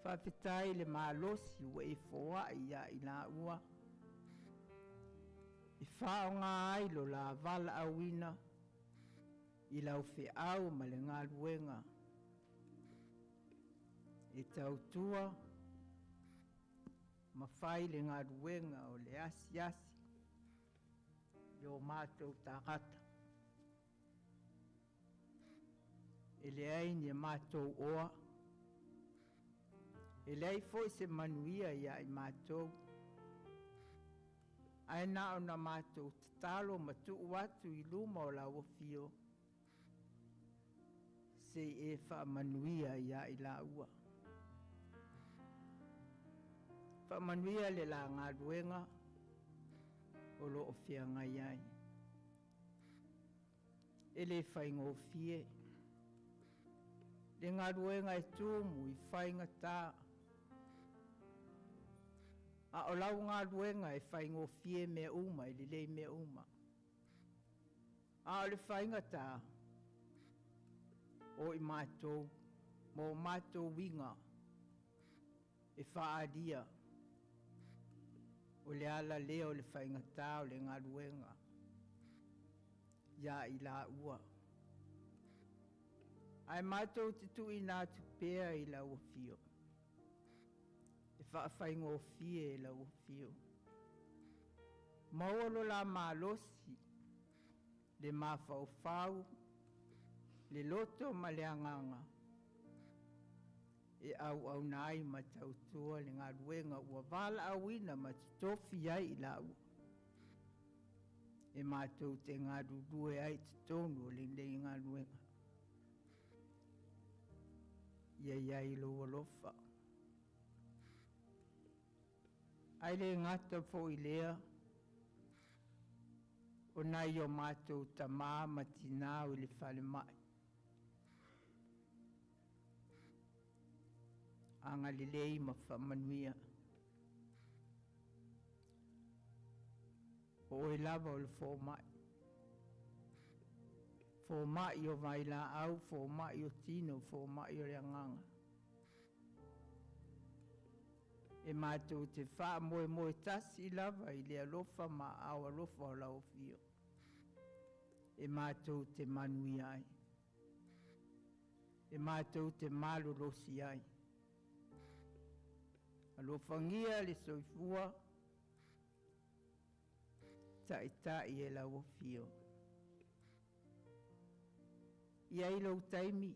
Whaafitai le mālosi wa e foa ia I la ua. I whaonga ai lo la vala awina. I lau fe au ma le ngā luenga. E tautua, ma whai le ngā ruenga o le asi. Yo mātou tākata. E le aini e mātou oa. E le ai foi se manuia ia I mātou. Ai nao na mātou tatalo ma tuu watu I luma o la wafio. Se e wha manuia ia I la ua. Whamanuia le la ngā ruenga o lo o whia ngai ai. E le whaingo fie. Le ngā ruenga e tūmu I whainga tā. A o lau ngā ruenga e whaingo fie mea uma I le lei mea uma. A o le whainga tā. O I mātou, mō mātou winga. E whaadia. O le ala leo le whaingata o le ngā ruenga. Ia I la ua. Ai mātou te tui nā tupea I la uafio. E whaingo fie I la uafio. Mauolo la mālosi. Le mawhau. Le loto ma le anganga. E au nai ma tautua le ngā ruenga ua wala awina ma tofi ai I lau. E mātou te ngā rurue ai te tonu o le nei ngā ruenga. Ia I lo walofa. Ai le ngata fo I lea. O nai o mātou tamā matina o le whale mai. Anga lelei ma whamanuia. O e lava o le fōmai. Fōmai o vai la au, fōmai o tino, fōmai o le anganga. E mātou te wha moe tasi lava I le alofa ma au alofa o lau fio. E mātou te manui ai. E mātou te malolosi ai. Alofangia le soifua. tai e la wofio. Ia i lau taimi,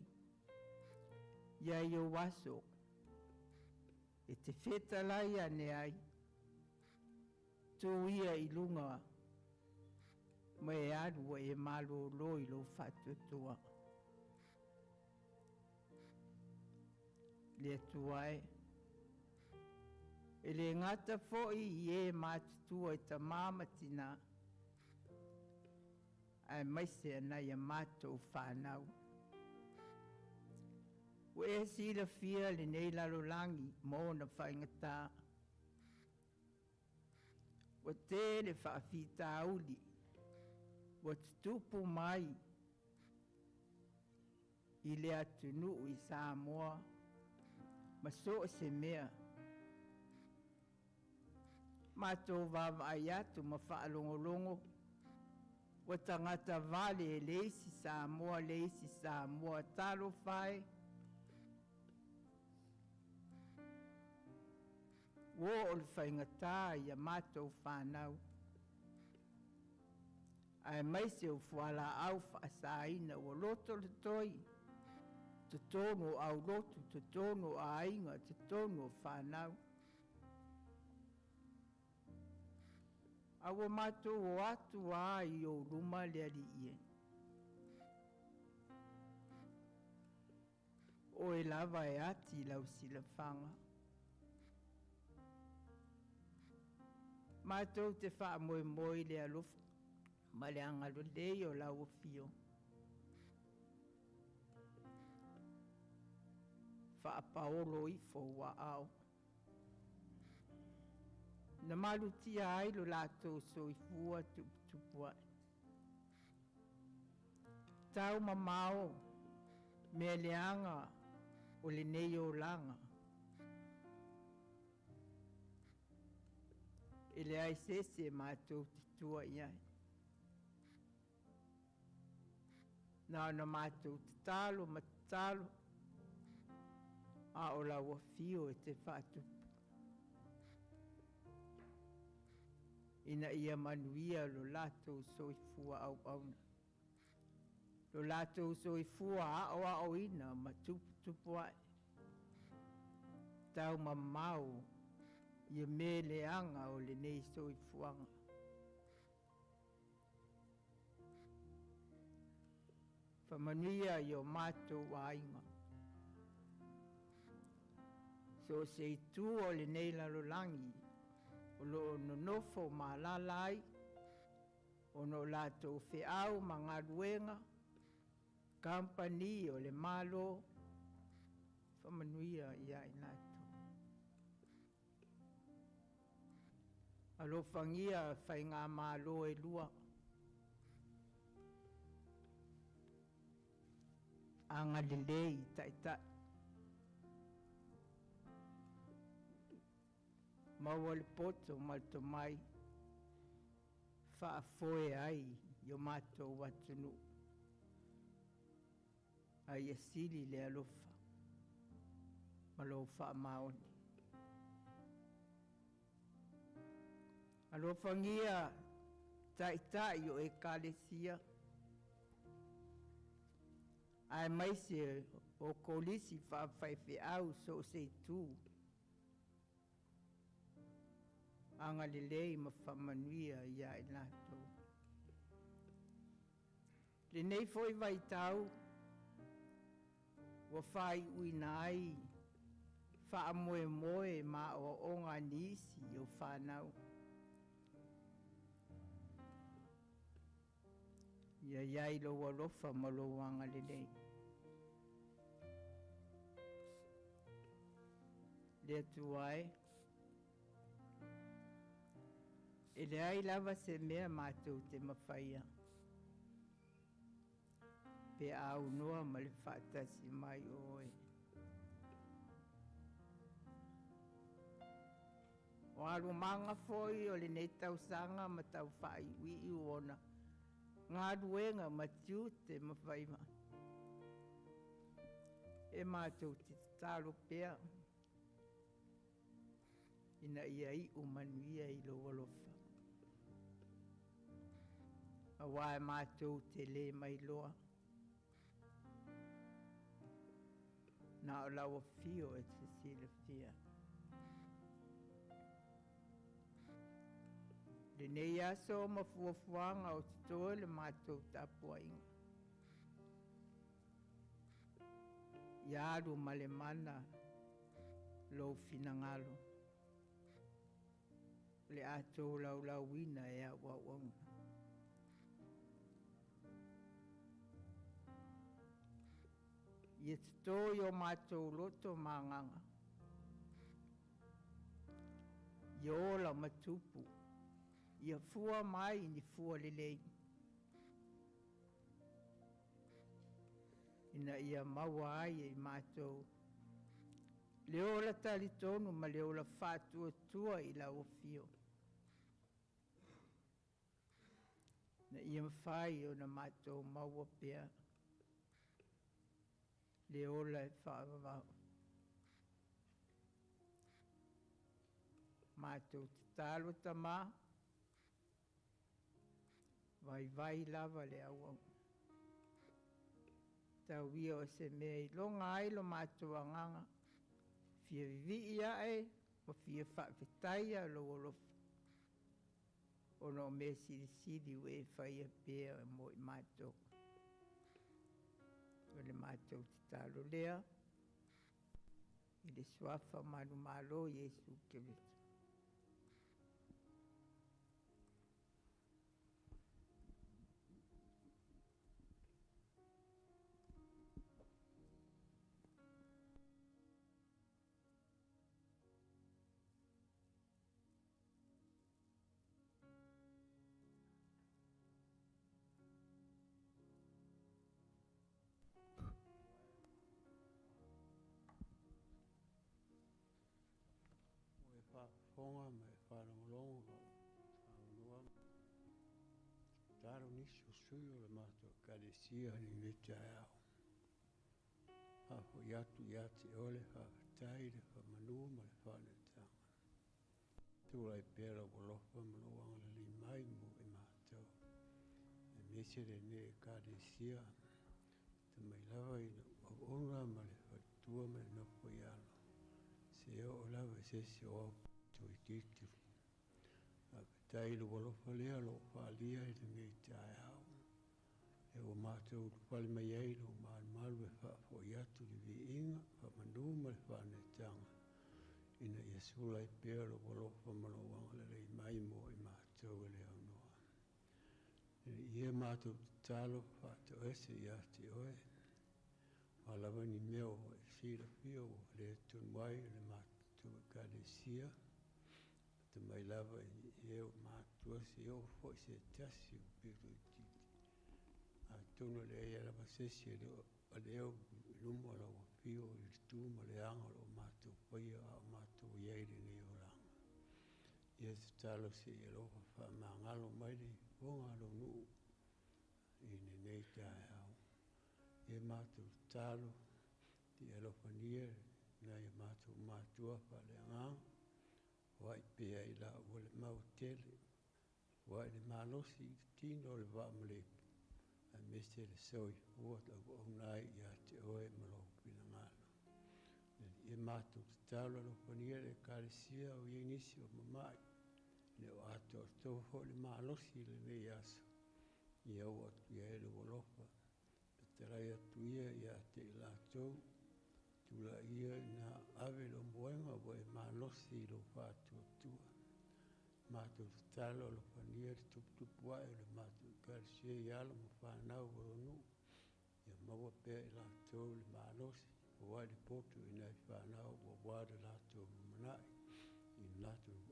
ia i o waso, e te wheta lai ane ai, tō ia i lunga, ma e arua e malo loi lo whatuatua. Le tuae, e le ngata foi i e mātutua i ta māmatina, ai maise ana ia mātou whānau. O e sila fia le nei lalolangi mō na whaingatā. O te le whaafita auli, o tutupu mai i le atunu i Samoa, ma so se mea. Mātou vava ai atu ma whaalongolongo, o tangata vale e leisi Samoa talo whae. Wo o le whaingatā ia mātou whānau. Ai mai se o fuala au whaasaina o loto le toi. Te tono au lotu, te tono a inga, te tono whānau. Awa mātou o atu a i o ruma le ali ie. O e lava e ati lau sila whanga. Mātou te wha moe moe le alofa, ma le angalo lei o lau o fio. Wha paolo i fo wa au. Na malu tia ai lo lātou so i fua tupua. Tau mamao, mea leanga o le nei o langa. E le ai sese mātou titua iai. Nā na mātou talo, matalo, a o la wafio e te whātupu. Ina ia manuia lo lātou soifua au auna. Lo lātou soifua a o ina ma tupu ai. Tau mamau, ia me leanga o le nei soifuanga. Whamanuia i o mātou ainga. So se i tū o le nei lalolangi, o lo no nofo ma lalai, o no lātou whiau ma ngā ruenga, kampani o le malo, whamanuia i ai nātou. Alo whangia whai ngā malo e lua. Anga lelei taitai. Maua le poto malto mai. Whaafoe ai yo mātou watunu. Ai asili le alofa. Malo whaamaoni. Alo whangia taitai o e kālesia. Ai mai se o kolisi whaawhaiwhi au so se tū. Anga lelei ma whamanuia ia e nātou. Le nei foi vai tau, wa whai uinai, whaamoe moe ma o onga nisi o whanau. Ia iai lo walofa ma lo wanga lelei. Le tuai. E le ai lava se mea mātou te mawhaia. Pe au noa ma le whaatasi mai oe. O alu manga foi o le nei tausanga ma tau whai ui i uona. Ngā ruenga ma tiu te mawhaima. E mātou te talo pea. Ina ia i umanuia i lo walofa. A wai mātou te le mai loa. Na o lawa fio e te sila fia. Le nei aso o mafuafuanga o te toe le mātou tapua inga. Iaru male mana lo finangalo. Le ato lau wina e a wawanga. Ia te tō i o mātou loto mānganga. Ia ola matupu. Ia fua mai ni fua lelei. Ina ia maua ai e mātou. Leola tali tonu ma leola whātua tua i la ofio. Na ia mwhai o na mātou maua pia. Leola e whaavavau. Mātou te tālo tamā. Vai lava le awang. Tau ia o se mea i longa ai lo mātou anganga. Fia vivi ia e, ma fia whaawetai a lo olofu. Ono me siri we whaia pēa mo i mātou. O le mātou te tālo lea. I le swafa manu malo Jesu Kiristo. Fonga me whalongolongo whanua. Taro niso sui o le mato karesia ni mete au. Hafo yatu yate ole hawhatai le whamanu ma le whanetanga. Tūrai pēra wolofa manoanga le mai mo e mato. E mesere ne karesia. Te mai lava ina o onga ma le whatua me noko iano. Se o lawa se se o tui titi. A tai lo wolofa lea lo whalia i le mei tai au. E o mātou pali mai ei lo malu e whaafo i atu li vi inga, wha manu ma le whanetanga. Ina ia sula i pēra lo wolofa malo wanga le rei mai mo i mātou e leo noa. Ia mātou talo whātou ese i ati oe. Walawa ni meo e sira pio o le tunwai le mātou e karesia. Te mai lava i eo mātua se eo fo i se tasi o piru i titi. A tono le ea lava sesi e leo lumo la o pio i tu ma le angalo o mātou paia a mātou ieire ni o langa. Ia te talo se e lofa wha mangalo mai le ponga lo nu i ne nei tae au. Ia mātou talo ti e lofa nia na ia mātou mātua wha le anganga. Wai pēa i la o le mau tele. Wai le malosi i tino le wa malepu. A mese le soi ua la o nai i a te oe malo pina ngalo. I mātou te talo lo pania le karesia o i nisi o mamai. Le o ato o tofo le malosi le nei aso. I au atu i ele wolofa. Te rai atu ia i a te i la tau. Tula ia na ave lo mbuenga o e malosi lo whātua tua. Mātou te talo lo pania le tuputupu ai le mātou karesia i alo mo whanau o nu. Ia maua pēr i lātou le malosi. O wai le potu i nei whanau o wāda lātou manai. I lātou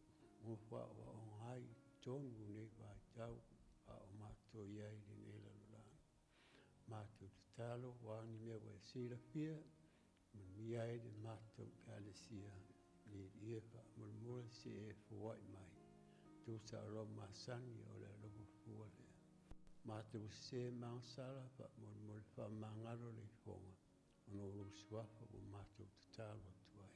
mwha o ongai tonu nei vai tau a o mātou iai le nei lalulana. Mātou te talo wāni mea wai sira pia. Miai de mātou kālesia ni iewa mulmura se e fuwai mai. Tu sa ro masani o le rogo fua lea. Mātou se mangsara pa mulmura wha mangaro le fonga. Ono ruswafa o mātou tatalo tuai.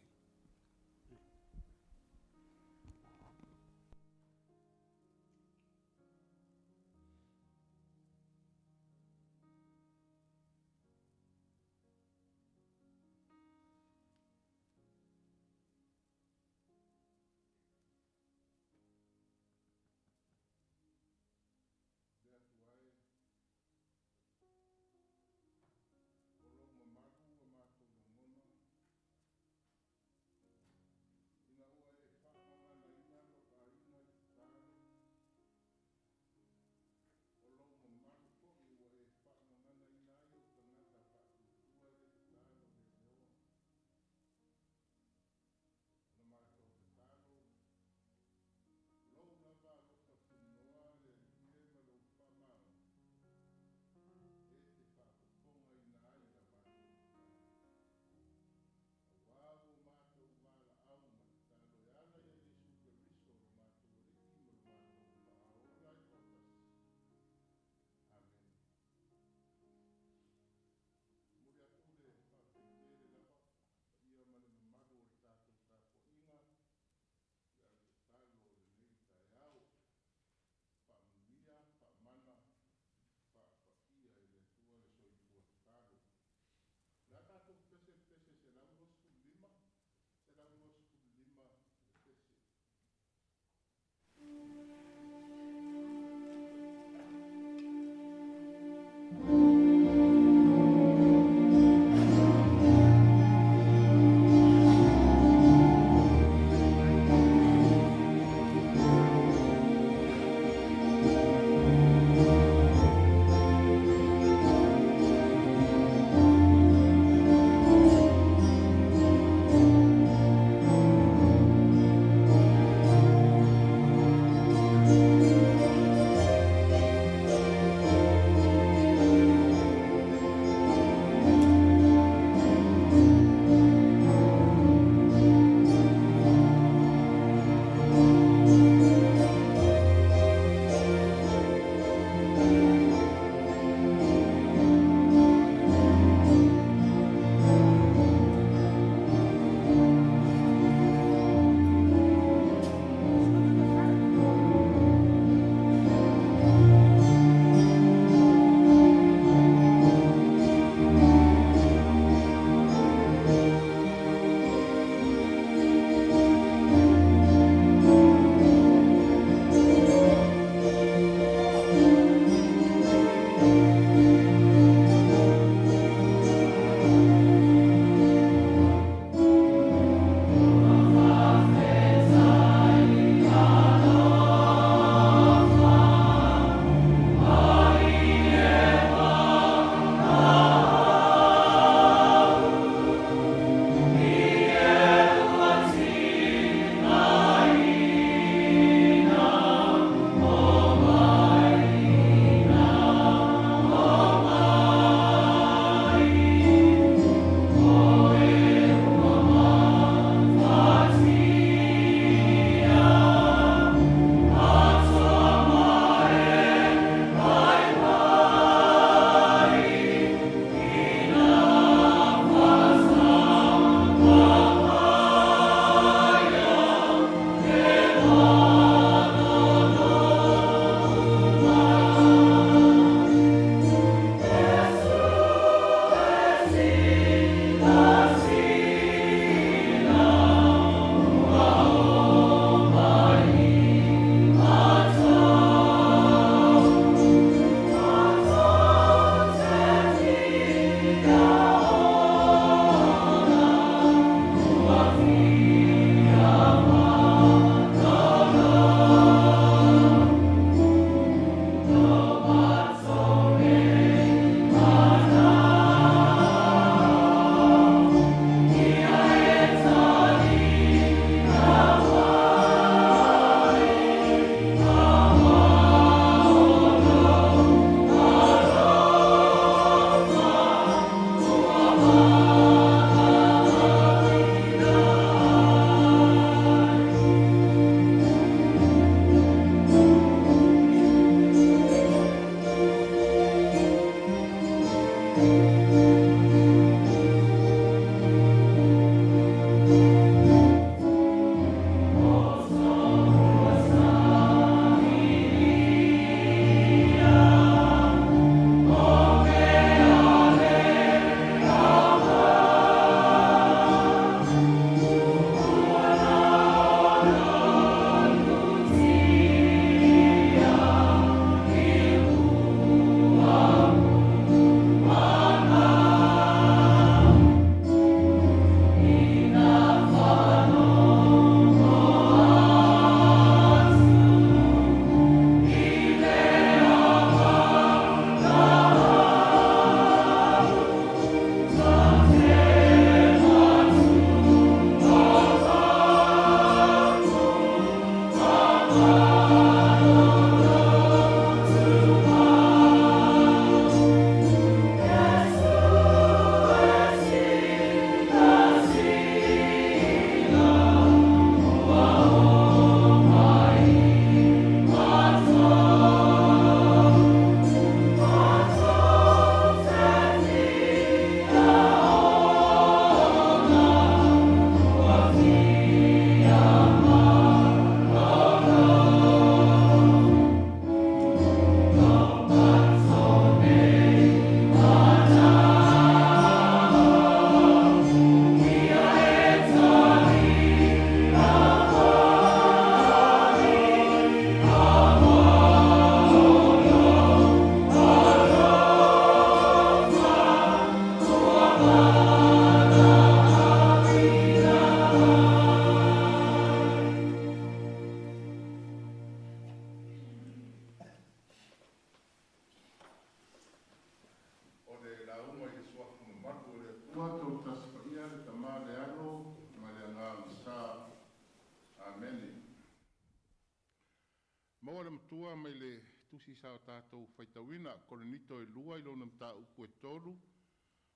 Maua le matua mai le tusi sa o tātou whaitawina, Korinito e lua I lona mta upu e tolu,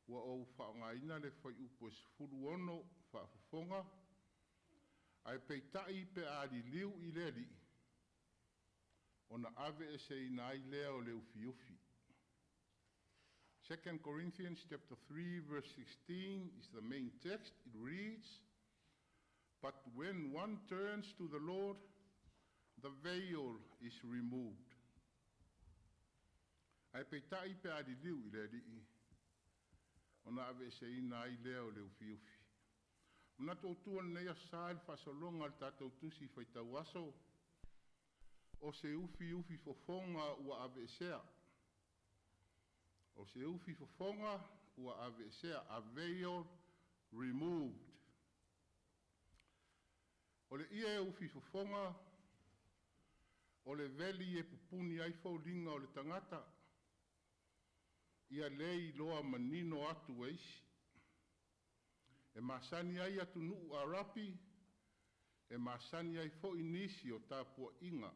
ua o whaongaina le whai upu e sifuru ono whaafafonga, ai peitai pe aari liu I le ali, ona ave e se ina ai lea o le ufi ufi. 2 Corinthians chapter 3 verse 16 is the main text. It reads, "But when one turns to the Lord, the veil is removed." Ai peitai pe adi liu I le rii, ona ave se ina ai lea o le ufi ufi. Mna tōtua nei a sāi whasolonga al tātou tusi whaitau aso, o se ufi ufi fofonga ua ave sea. O se ufi fofonga ua ave sea, a veil removed. O le ia e ufi fofonga, o le veli e pupuni ai faulinga o le tangata, ia lei loa manino atu eisi. E masani ai atu nuu a rapi, e masani ai fo inisi o tāpua inga.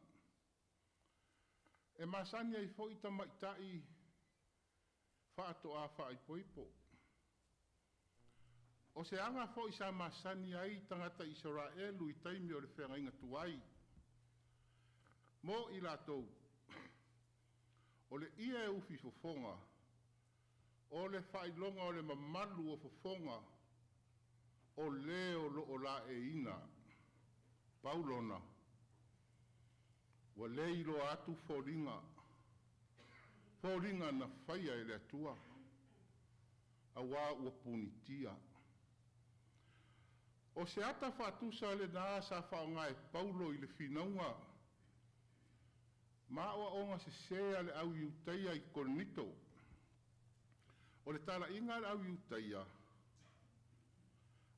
E masani ai fo ita maitai, whaato a whaaipoipo. O se anga fo isa masani ai tangata Israelu I taimi o le whenga inga tuai. Mo I latou, o le ia e ufi fofonga, o le whailonga o le mamalu o fofonga, o leo lo o la e ina, paulona, wa leilo atu foringa na whaia e le atua, a wā ua punitia. O se ata whatusa le nā sa whaonga e paulo I le whinaunga, ma oa onga se sea le au iutaia I Korinito, o le tala inga le au iutaia,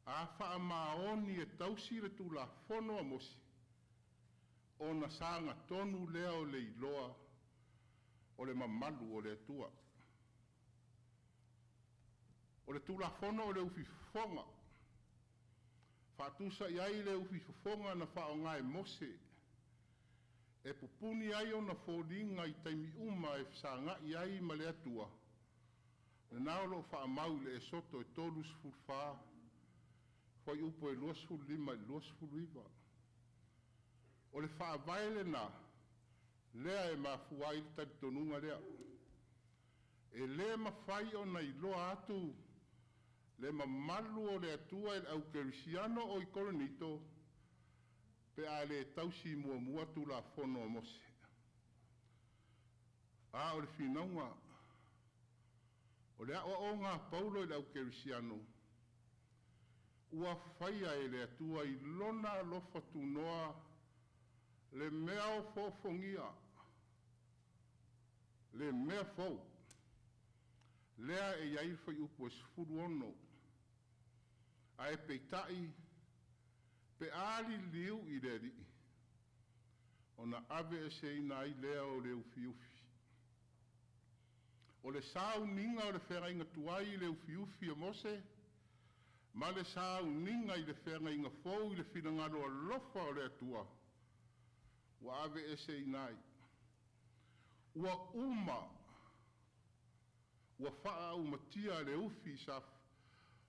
a wha maoni e tausi le tu la fono a mosi, o na sanga tonu lea o le iloa, o le mamalu o le atua. O le tu la fono o le ufifonga, whatusa iai le ufifonga na wha o ngai mose, e pupuni ai o na fōringa I taimi uma e whasanga iai ma le atua, le naolo wha mau le e soto e tolus fulfaa, Fai upo e luasfu lima, luasfu riva. O le wha vaile na, lea e mafua I tari tonunga lea. E lea mawhai o na iloa atu, le mamalu o le atua e au kerisiano o I Korinito, pe a le tausi mua tu la fono mose. A o le whinaunga, o le o ngā paulo e au kerisiano, ua whaia e le atua I lona lofa tunoa le mea o fofongia, le mea fau, lea e iai whai upo e sifuru ono, a e peitai, pe ali liu I le rii, o na ave e se ina I lea o le ufi ufi. O le sau ninga o le whera inga tuai le ufi ufi a mose, ma le sa uninga I le whenga inga fōu I le whingaro a lofa o le atua. Wa ave e se inai. Ua uma, ua wha umatia le ufi sa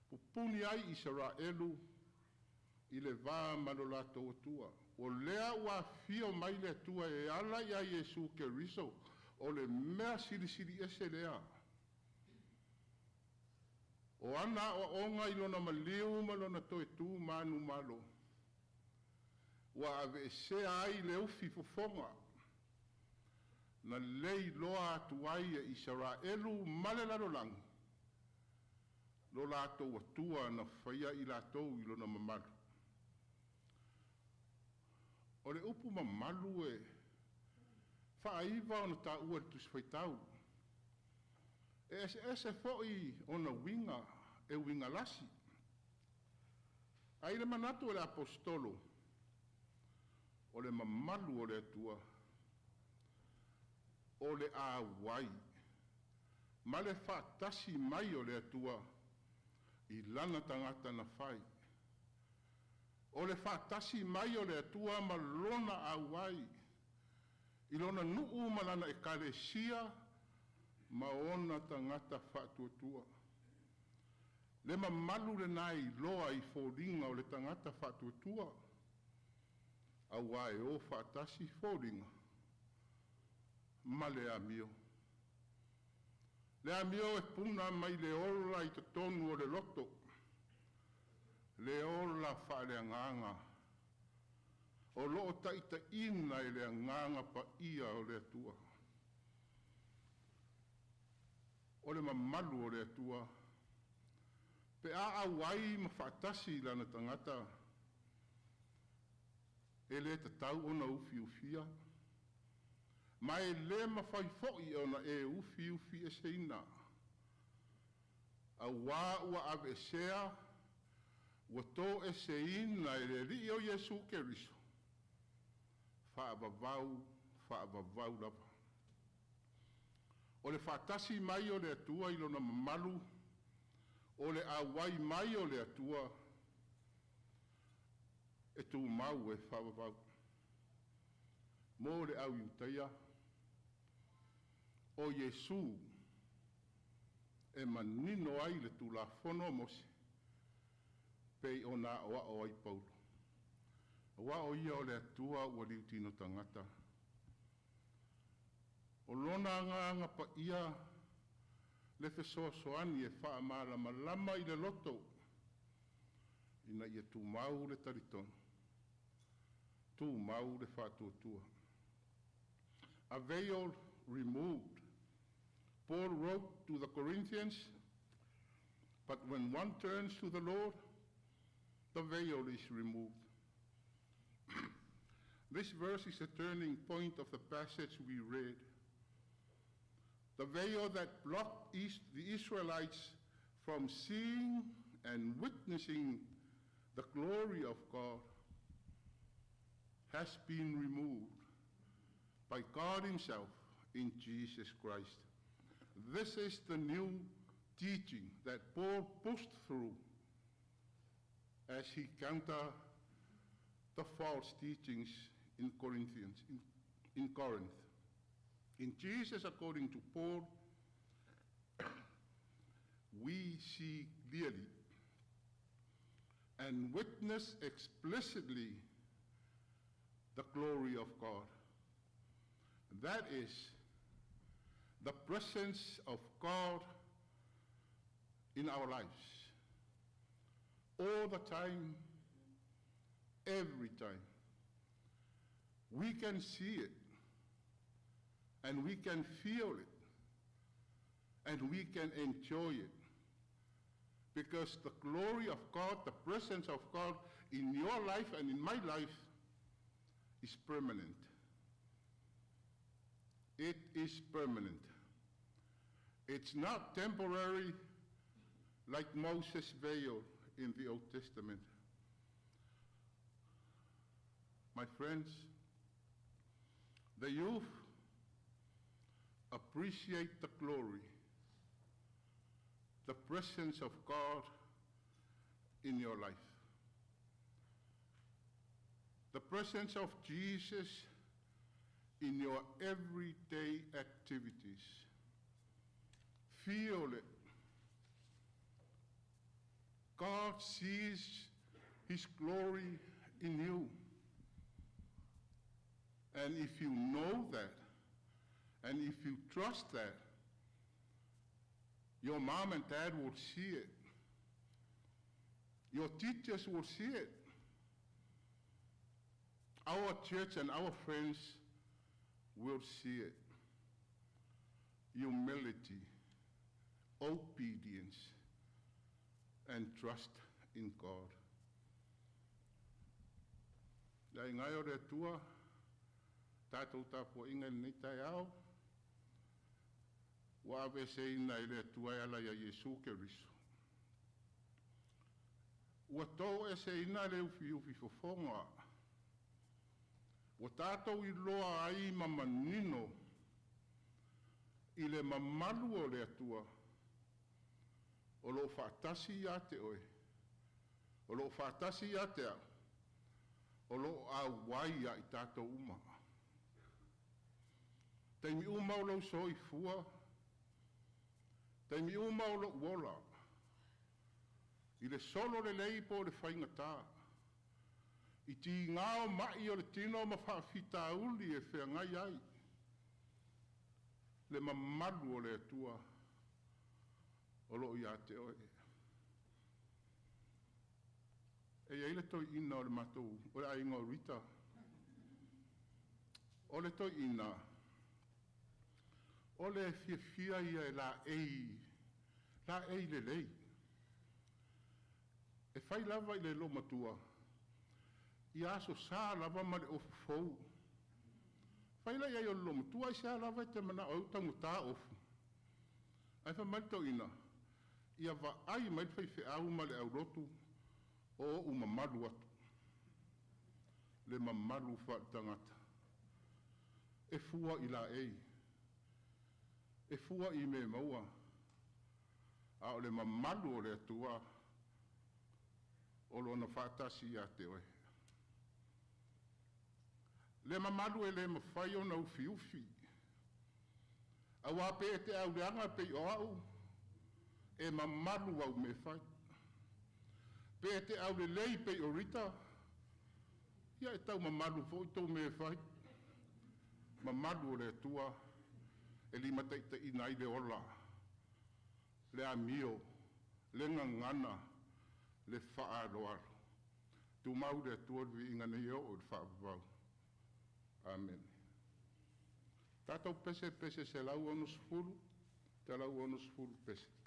pupuni ai Israelu I le vā manolato atua. O lea ua fio mai le atua e ala ia Jesu Keriso o le mea siri ese lea. O ana o onga I lona maliu ma lona toe tu manu malo. Ua ave se ai le ufi fofonga. Na lei loa atu ai e Israelu male lalo lang. Lo lato atua na whaia I lato I lona mamalu. O le upu mamalu e whaaiva o na ta ua tu swaitau. Ese foi ona winga e winga lasi. Ai le manatu o le apostolo, o le mamalu o le atua, o le awai, ma le whaatasi mai o le atua, I lana tangata na whai. O le whaatasi mai o le atua ma lona awai, Ilona nuu malana e kalesia ma ona tangata whatuatua. Le mamalu le nai loa I fōringa o le tangata whatuatua. A wae o whatasi fōringa. Ma le amio. Le amio e puna mai le ola I te tonu o le loto. Le ola whaaleanganga. O loo taita ina I le anganga pa ia o le atua. O le mamalu o le atua. Pe a wai ma whaatasi lana tangata. E le tatau ona ufi ufia. Ma e le ma whai fo'i ona e ufi ufi e seina. A wā ua ave sea. Ua tō e seina e le ri o Yesu Keriso. Whaavavau lava. O le whaatasi mai o le atua I lona mamalu. O le awai mai o le atua. E tū mau e whaavavau. Mō le au iutaia. O Yesu. E manino ai le tū la whono mose. Pei o nā oa o ai Paulo. Wa o ia o le atua ua liutino tangata. O lona anga pa ia le fesoasoani e wha malama I le loto. Ina ia tū mau le taritono. Tū mau le whatuatua. A veil removed. Paul wrote to the Corinthians, but when one turns to the Lord, the veil is removed. This verse is a turning point of the passage we read. The veil that blocked the Israelites from seeing and witnessing the glory of God has been removed by God Himself in Jesus Christ. This is the new teaching that Paul pushed through as he countered the false teachings in Corinth. In Jesus, according to Paul, we see clearly and witness explicitly the glory of God. That is the presence of God in our lives. All the time, every time. We can see it, and we can feel it, and we can enjoy it. Because the glory of God, the presence of God in your life and in my life is permanent. It is permanent. It's not temporary like Moses' veil in the Old Testament. My friends, the youth appreciate the glory, the presence of God in your life. The presence of Jesus in your everyday activities. Feel it. God sees His glory in you. And if you know that, and if you trust that, your mom and dad will see it. Your teachers will see it. Our church and our friends will see it. Humility, obedience, and trust in God. La ingai o re tua, tātou tāpua inga nei tai au, wa ave se ina i le tua ala ia Yesu Keriso. Ua tō e se ina le ufi fofonga. Ua tātou I loa ai mamanino I le mamalu o le atua. O lo whaatasi ia te oe. O lo whaatasi ia te au. O lo a waia I tātou uma. Taimi umau lau soi fua. Taimi umau lau wola. I le solo le lei po le whaingata. I ti ngāo mai o le tino ma whaafita uli e whea ngai ai. Le mamalu o le atua. O lo i a te oe. E eile toi ina o le matou. O le ainga o Rita. O le toi ina. O le fia ia e la ei. La ei le lei. E fai lava i le lo matua. I aso sa lava ma le ofu fou. Fai la ia i o lo matua i sa lava i te mana au tangu tā ofu. Ai fa malto ina. Ia va ai mai fai fe au ma le au Lotu. O u mamalu atu. Le mamalu fa tangata. E fua i la ei. E fua i me maua. A o le mamalu o le atua. O lo na whaatasi a te oe. Le mamalu e le mawhai o na ufi ufi. A wape e te au leanga pe o au. E mamalu au me whai. Pe e te au le lei pe o Rita. Ia e tau mamalu fo i tau me whai. Mamalu o le atua. E lima teita i nai le ola. Le amio. Le ngangana. Le wha loa. Tu mau le atua vi ingana i o le wha vau. Amen. Tātou pese se lau onu sfuru. Te lau onu sfuru pese.